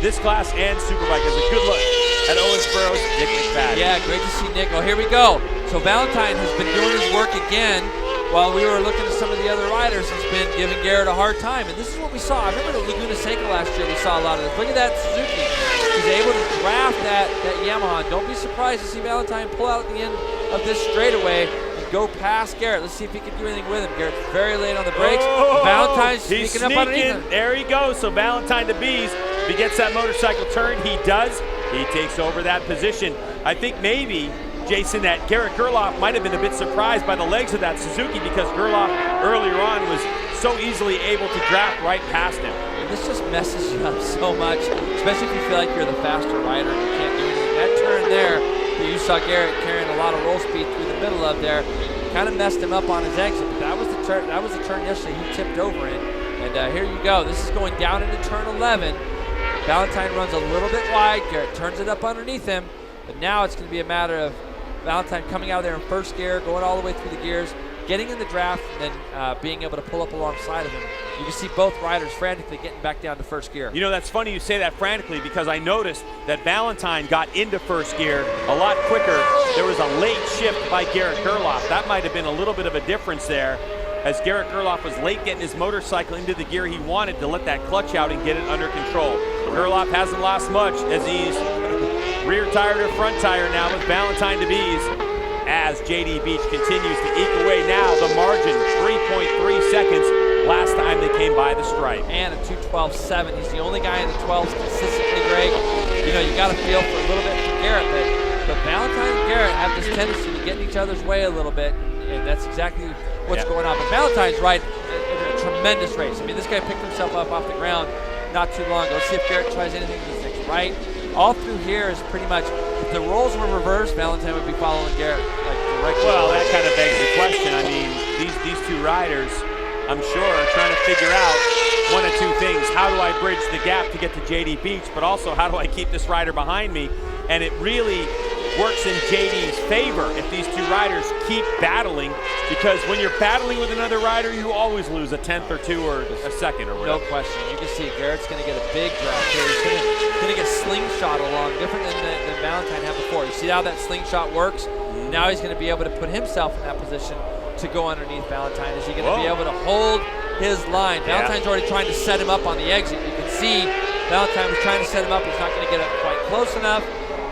this class and Superbike. As a good look at Owensboro's Nick McFadden.
Yeah, great to see Nick. Well, here we go. So Valentine has been doing his work again while we were looking at some of the other riders. He's been giving Garrett a hard time. And this is what we saw. I remember at Laguna Seca last year we saw a lot of this. Look at that Suzuki. he's able to draft that Yamaha. And don't be surprised to see Valentine pull out at the end of this straightaway and go past Garrett. Let's see if he can do anything with him. Garrett's very late on the brakes. Valentine's sneaking up underneath him.
There he goes. So Valentine to Bees, if he gets that motorcycle turn, he does. He takes over that position. I think maybe, Jason, that Garrett Gerloff might have been a bit surprised by the legs of that Suzuki because Gerloff earlier on was so easily able to draft right past him.
And this just messes you up so much, especially if you feel like you're the faster rider and you can't do anything. That turn there that you saw Garrett carrying a lot of roll speed through the middle of there kind of messed him up on his exit. But that was the turn. That was the turn yesterday he tipped over in. And here you go. This is going down into turn 11. Valentine runs a little bit wide. Garrett turns it up underneath him. But now it's going to be a matter of Valentine coming out of there in first gear, going all the way through the gears, getting in the draft, and then being able to pull up alongside of him. You can see both riders frantically getting back down to first gear.
You know, that's funny you say that frantically because I noticed that Valentine got into first gear a lot quicker. There was a late shift by Garrett Gerloff. That might have been a little bit of a difference there, as Garrett Gerloff was late getting his motorcycle into the gear he wanted to let that clutch out and get it under control. Gerloff hasn't lost much as he's rear tire to front tire now with Valentine to Bees, as JD Beach continues to eke away now the margin, 3.3 seconds last time they came by the stripe.
And a 2:12.7. He's the only guy in the 12s consistently, Greg. You know, you got to feel for a little bit for Garrett, but Valentine and Garrett have this tendency to get in each other's way a little bit, and that's exactly what's going on. But Valentine's right in a tremendous race. I mean, this guy picked himself up off the ground not too long ago. Let's see if Garrett tries anything to this next right. All through here is pretty much, if the roles were reversed, Valentine would be following Garrett like directly.
Well, that kind of begs the question. I mean, these two riders, I'm sure, are trying to figure out one of two things. How do I bridge the gap to get to JD Beach, but also how do I keep this rider behind me? And it really works in JD's favor if these two riders keep battling, because when you're battling with another rider, you always lose a tenth or two or a second or whatever.
No question. You can see Garrett's going to get a big draft here. He's going to get slingshot along, different than Valentine had before. You see how that slingshot works? Now he's going to be able to put himself in that position to go underneath Valentine. Is he going to be able to hold his line? Valentine's already trying to set him up on the exit. You can see Valentine was trying to set him up. He's not going to get up quite close enough.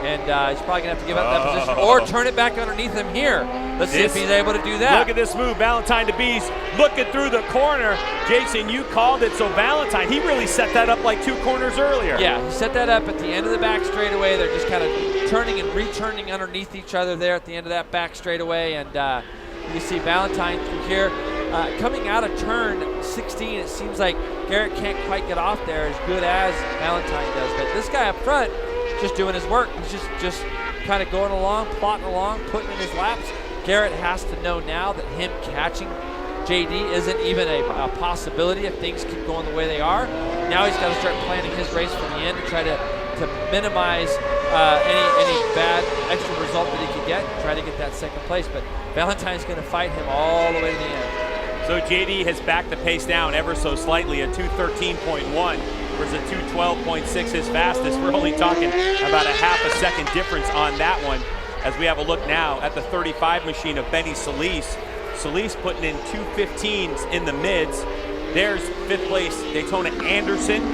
And he's probably going to have to give up that position or turn it back underneath him here. Let's see if he's able to do that.
Look at this move. Valentine to Bees looking through the corner. Jason, you called it. So Valentine, he really set that up like two corners earlier.
Yeah, he set that up at the end of the back straightaway. They're just kind of turning and returning underneath each other there at the end of that back straightaway. And you see Valentine through here. Coming out of turn 16, it seems like Garrett can't quite get off there as good as Valentine does. But this guy up front, just doing his work. He's just kind of going along, plotting along, putting in his laps. Garrett has to know now that him catching JD isn't even a possibility if things keep going the way they are. Now he's got to start planning his race from the end to try to minimize any bad extra result that he could get and try to get that second place. But Valentine's going to fight him all the way to the end.
So JD has backed the pace down ever so slightly at 2:13.1 versus a 2:12.6 his fastest. We're only talking about a half a second difference on that one as we have a look now at the 35 machine of Benny Solis. Solis putting in 2:15s in the mids. There's fifth place Daytona Anderson.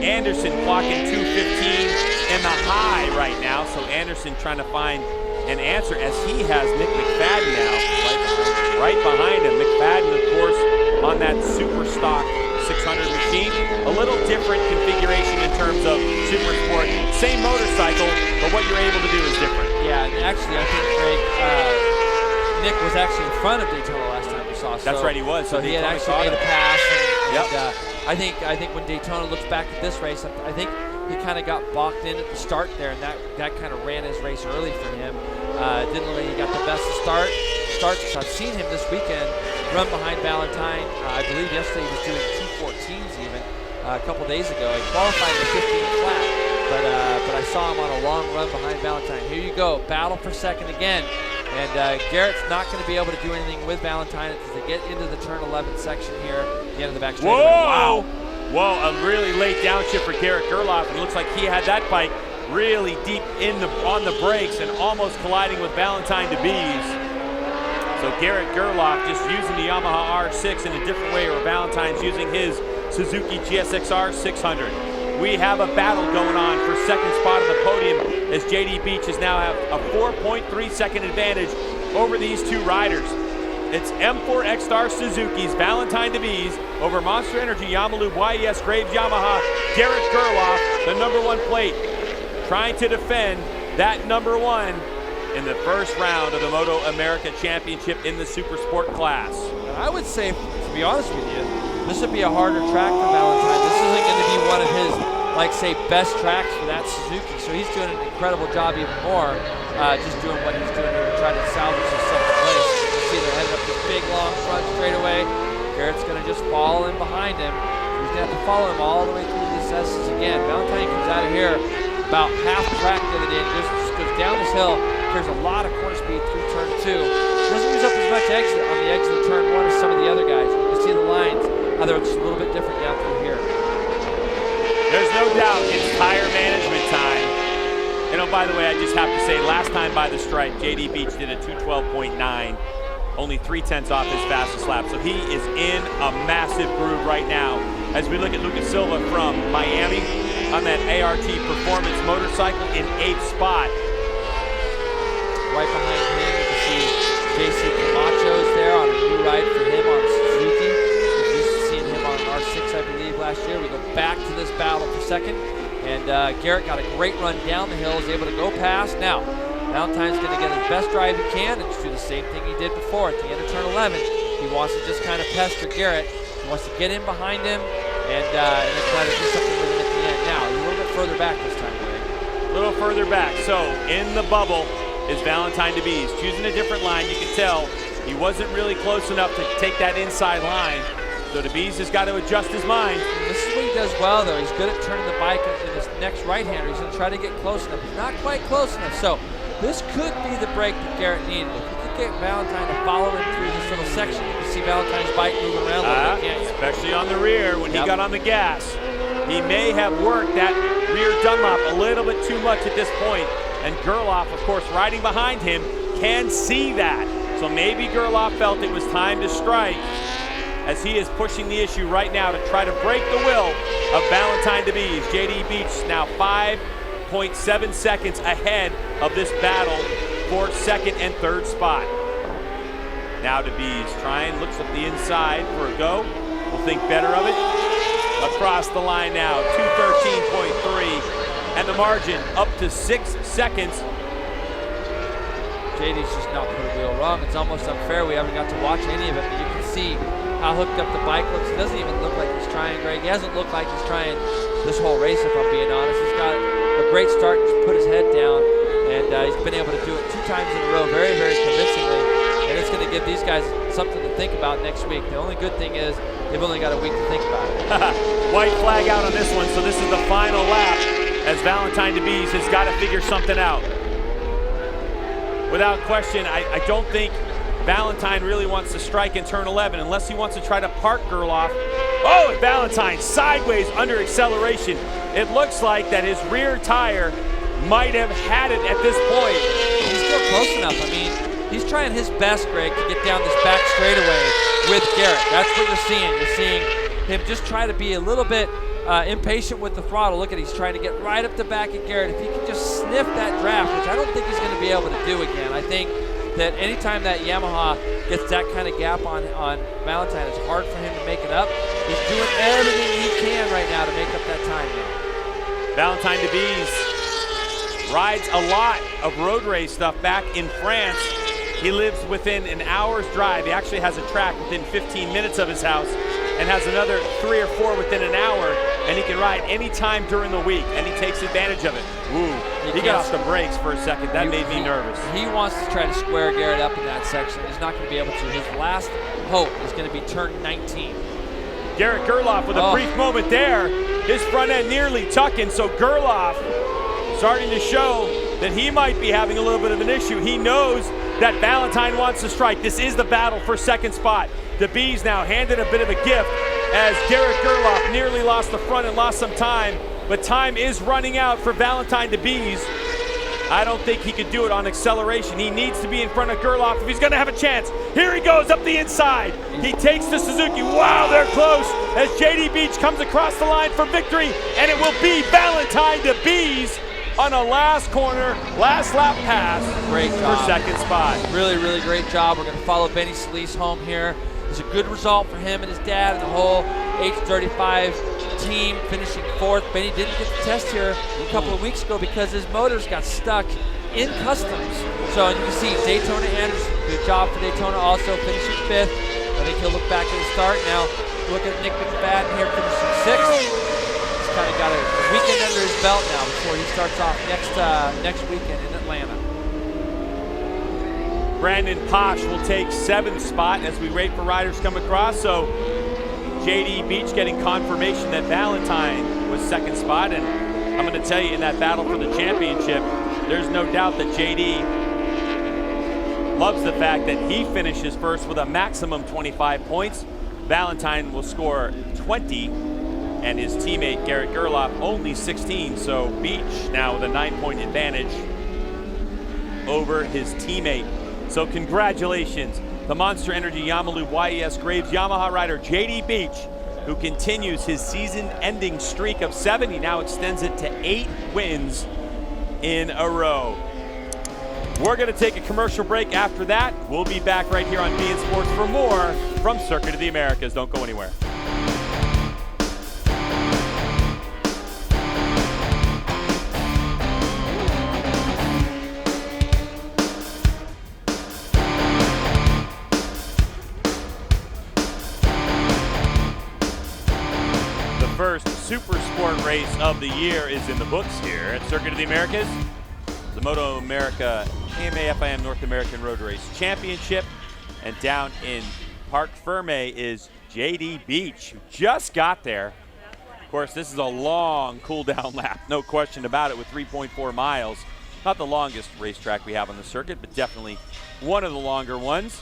Anderson clocking 2:15 in the high right now. So Anderson trying to find an answer as he has Nick McFadden now right behind him. McFadden, of course, on that super stock 600 machine. A little different configuration in terms of Supersport. Same motorcycle, but what you're able to do is different.
Yeah, and actually I think Nick was actually in front of Daytona last time we saw.
That's right, he was.
So he had actually made a pass. And I think when Daytona looks back at this race, I think he kind of got balked in at the start there, and that kind of ran his race early for him. Didn't really get the best of starts. I've seen him this weekend run behind Valentine. I believe yesterday he was doing 2:14s even a couple days ago. He qualified in 15 flat, but I saw him on a long run behind Valentine. Here you go, battle for second again. And Garrett's not going to be able to do anything with Valentine as they get into the turn 11 section here at the end of the back straightaway.
Whoa! Whoa, a really late downshift for Garrett Gerloff. It looks like he had that bike really deep on the brakes and almost colliding with Valentine to Bees. So Garrett Gerloff just using the Yamaha R6 in a different way, where Valentine's using his Suzuki GSX-R 600. we have a battle going on for second spot on the podium as JD Beach now have a 4.3 second advantage over these two riders. It's M4 X-Star Suzuki's Valentine DeVries over Monster Energy Yamalube YES Graves Yamaha Garrett Gerloff, the #1 plate, trying to defend that #1 in the first round of the MotoAmerica Championship in the Supersport class.
And I would say, to be honest with you, this would be a harder track for Valentine. This isn't going to be one of his, like, say, best tracks for that Suzuki. So he's doing an incredible job even more, just doing what he's doing here to try to salvage his second place. You see they're heading up this big, long front straightaway. Garrett's going to just fall in behind him. He's going to have to follow him all the way through the S's again. Valentine comes out of here about half track the other day and just goes down this hill. There's a lot of corner speed through turn 2. Doesn't use up as much exit on the exit of turn 1 as some of the other guys. You can see the lines, how they're just a little bit different down through here.
There's no doubt it's tire management time. And oh, by the way, I just have to say, last time by the stripe, JD Beach did a 2:12.9, only 0.3 off his fastest lap. So he is in a massive groove right now. As we look at Lucas Silva from Miami on that ART Performance motorcycle in 8th spot.
Right behind him, you can see JC Camacho's there on a new ride for him on a Suzuki. We're used to seeing him on an R6, I believe, last year. We go back to this battle for second. And Garrett got a great run down the hill, is able to go past. Now, Valentine's going to get his best drive he can and just do the same thing he did before at the end of turn 11. He wants to just kind of pester Garrett. He wants to get in behind him and then try to do something with him at the end. Now, he's a little bit further back this time, Greg.
A little further back. So, in the bubble is Valentine DeVries, choosing a different line. You can tell he wasn't really close enough to take that inside line. So DeVries has got to adjust his mind.
This is what he does well, though. He's good at turning the bike in his next right-hander. He's going to try to get close enough. He's not quite close enough. So this could be the break that Garrett needed. If you could get Valentine to follow him through this little section, you can see Valentine's bike moving around a little bit, can't you?
Especially on the rear when he got on the gas. He may have worked that rear Dunlop a little bit too much at this point. And Gerloff, of course, riding behind him, can see that. So maybe Gerloff felt it was time to strike, as he is pushing the issue right now to try to break the will of Valentine DeVries. JD Beach now 5.7 seconds ahead of this battle for second and third spot. Now DeVries looks up the inside for a go. Will think better of it. Across the line now, 2:13.3. And the margin up to 6 seconds.
JD's just not put a wheel wrong. It's almost unfair. We haven't got to watch any of it, but you can see how hooked up the bike looks. It doesn't even look like he's trying, Greg. He hasn't looked like he's trying this whole race, if I'm being honest. He's got a great start, just put his head down, and he's been able to do it 2 times in a row very, very convincingly. And it's going to give these guys something to think about next week. The only good thing is they've only got a week to think about it.
White flag out on this one, so this is the final lap as Valentine DeVries has got to figure something out. Without question, I don't think Valentine really wants to strike in turn 11 unless he wants to try to park Gerloff. Oh, and Valentine sideways under acceleration. It looks like that his rear tire might have had it at this point.
He's still close enough. I mean, he's trying his best, Greg, to get down this back straightaway with Garrett. That's what you're seeing. You're seeing him just try to be a little bit impatient with the throttle. Look at it, he's trying to get right up the back of Garrett. If he can just sniff that draft, which I don't think he's going to be able to do again. I think that anytime that Yamaha gets that kind of gap on Valentine, it's hard for him to make it up. He's doing everything he can right now to make up that time now.
Valentine DeVries rides a lot of road race stuff back in France. He lives within an hour's drive. He actually has a track within 15 minutes of his house and has another 3 or 4 within an hour, and he can ride any time during the week, and he takes advantage of it. Ooh, he got off the brakes for a second. That made me nervous.
He wants to try to square Garrett up in that section. He's not going to be able to. His last hope is going to be turn 19.
Garrett Gerloff with a brief moment there. His front end nearly tucking, so Gerloff starting to show that he might be having a little bit of an issue. He knows that Valentine wants to strike. This is the battle for second spot. The Bees now handed a bit of a gift as Garrett Gerloff nearly lost the front and lost some time, but time is running out for Valentine DeVries. I don't think he could do it on acceleration. He needs to be in front of Gerloff if he's going to have a chance. Here he goes up the inside. He takes the Suzuki. Wow, they're close as JD Beach comes across the line for victory, and it will be Valentine to Bees on a last corner, last lap pass.
Great job.
For second spot.
Really, really great job. We're going to follow Benny Solis home here. It's a good result for him and his dad and the whole H35 team, finishing 4th. Benny didn't get the test here a couple of weeks ago because his motors got stuck in customs. So you can see Daytona Anderson, good job for Daytona, also finishing 5th. I think he'll look back at the start. Now look at Nick McFadden here finishing 6th. He's kind of got a weekend under his belt now before he starts off next weekend in Atlanta.
Brandon Posh will take 7th spot as we wait for riders come across. So JD Beach getting confirmation that Valentine was 2nd spot, and I'm going to tell you, in that battle for the championship, there's no doubt that JD loves the fact that he finishes first with a maximum 25 points. Valentine will score 20, and his teammate Garrett Gerloff only 16. So Beach now with a 9-point advantage over his teammate. So congratulations, the Monster Energy Yamalu YES Graves Yamaha rider JD Beach, who continues his season-ending streak of 7. He now extends it to 8 wins in a row. We're going to take a commercial break. After that, we'll be back right here on beIN Sports for more from Circuit of the Americas. Don't go anywhere. First Supersport race of the year is in the books here at Circuit of the Americas. The MotoAmerica AMA/FIM North American Road Race Championship. And down in Parc Ferme is JD Beach, who just got there. Of course, this is a long cool-down lap, no question about it, with 3.4 miles. Not the longest racetrack we have on the circuit, but definitely one of the longer ones.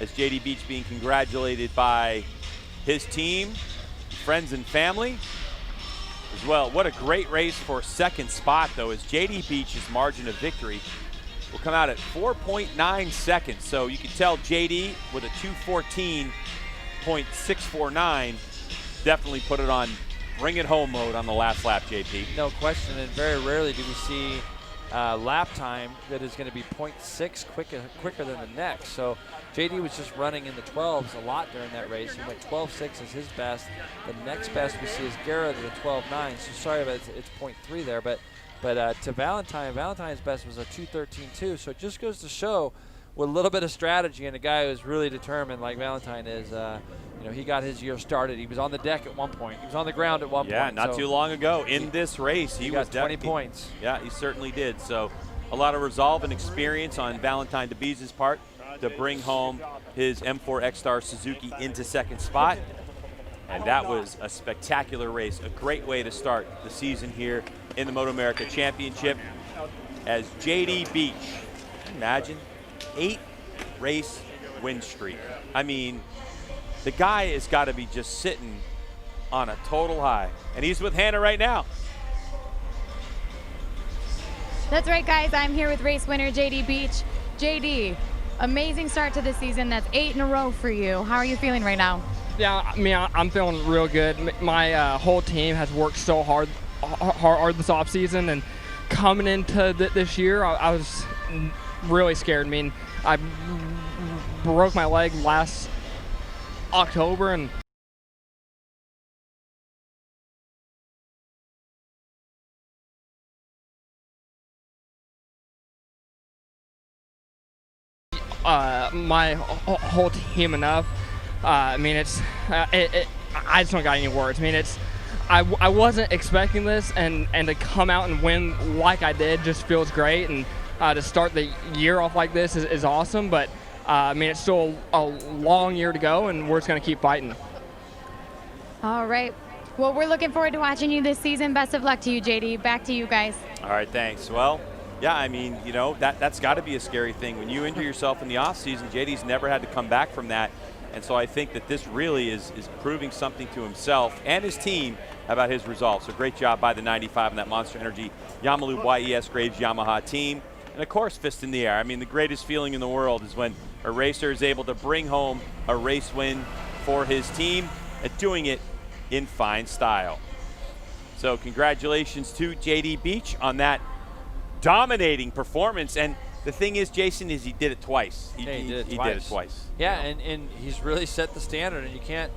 As JD Beach being congratulated by his team, friends and family as well. What a great race for 2nd spot, though, as JD Beach's margin of victory will come out at 4.9 seconds. So you can tell JD with a 2:14.649 definitely put it on bring it home mode on the last lap, JP.
No question, and very rarely do we see lap time that is going to be 0.6 quicker than the next. So JD was just running in the 12s a lot during that race. He went 12.6 as his best. The next best we see is Garrett at a 12.9. So sorry about it's 0.3 there, but to Valentine's best was a 2:13.2. So it just goes to show, with a little bit of strategy and a guy who's really determined like Valentine is, he got his year started. He was on the deck at one point. He was on the ground at one point.
Yeah, not too long ago in this race. He was
got 20 points.
Yeah, he certainly did. So a lot of resolve and experience on Valentine DeBee's part to bring home his M4 X-Star Suzuki into 2nd spot. And that was a spectacular race, a great way to start the season here in the MotoAmerica Championship. As JD Beach, imagine, 8-race win streak. I mean, the guy has got to be just sitting on a total high. And he's with Hannah right now.
That's right, guys. I'm here with race winner JD Beach. JD, amazing start to the season. That's 8 in a row for you. How are you feeling right now?
Yeah, I mean, I'm feeling real good. My whole team has worked so hard this offseason, and coming into this year, I was really scared. I mean, I broke my leg last October, and my whole team enough. I mean, I just don't got any words. I mean, I wasn't expecting this, and to come out and win like I did just feels great, and to start the year off like this is awesome. But I mean, it's still a long year to go, and we're just going to keep fighting.
All right. Well, we're looking forward to watching you this season. Best of luck to you, JD. Back to you guys.
All right, thanks. Well, yeah, I mean, that's got to be a scary thing. When you injure yourself in the offseason, JD's never had to come back from that. And so I think that this really is proving something to himself and his team about his results. So great job by the 95 and that Monster Energy Yamalu YES Graves Yamaha team. And of course, fist in the air. I mean, the greatest feeling in the world is when a racer is able to bring home a race win for his team and doing it in fine style. So congratulations to JD Beach on that dominating performance. And the thing is, Jason, is he did it twice. He did it twice.
Yeah, and he's really set the standard, and you can't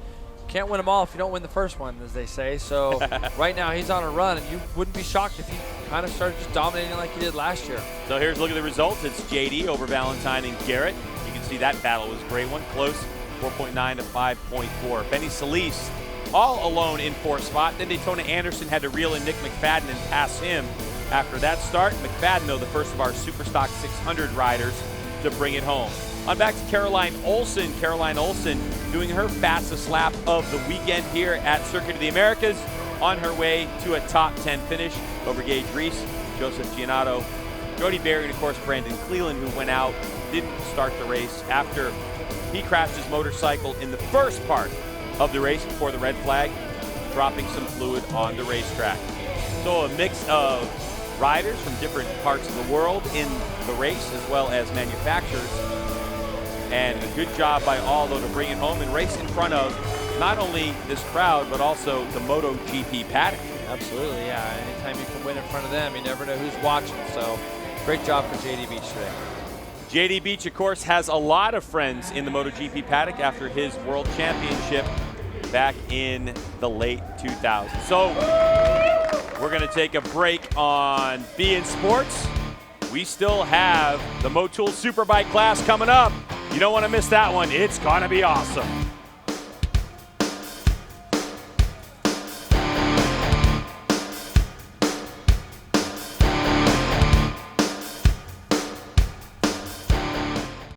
win them all if you don't win the first one, as they say. So right now he's on a run, and you wouldn't be shocked if he kind of started just dominating like he did last year.
So here's a look at the results. It's JD over Valentine and Garrett. You can see that battle was a great one, close, 4.9 to 5.4. Benny Solis all alone in fourth spot. Then Daytona Anderson had to reel in Nick McFadden and pass him after that start. McFadden, though, the first of our Superstock 600 riders to bring it home. On back to Caroline Olsen. Caroline Olsen doing her fastest lap of the weekend here at Circuit of the Americas, on her way to a top 10 finish over Gage Reese, Joseph Giannato, Jody Berry, and of course Brandon Cleland, who went out, didn't start the race after he crashed his motorcycle in the first part of the race before the red flag, dropping some fluid on the racetrack. So a mix of riders from different parts of the world in the race, as well as manufacturers. And a good job by all, though, to bring it home and race in front of not only this crowd, but also the MotoGP paddock.
Absolutely, yeah. Anytime you can win in front of them, you never know who's watching. So great job for JD Beach today.
JD Beach, of course, has a lot of friends in the MotoGP paddock after his world championship back in the late 2000s. So we're going to take a break on beIN Sports. We still have the Motul Superbike class coming up. You don't want to miss that one. It's going to be awesome.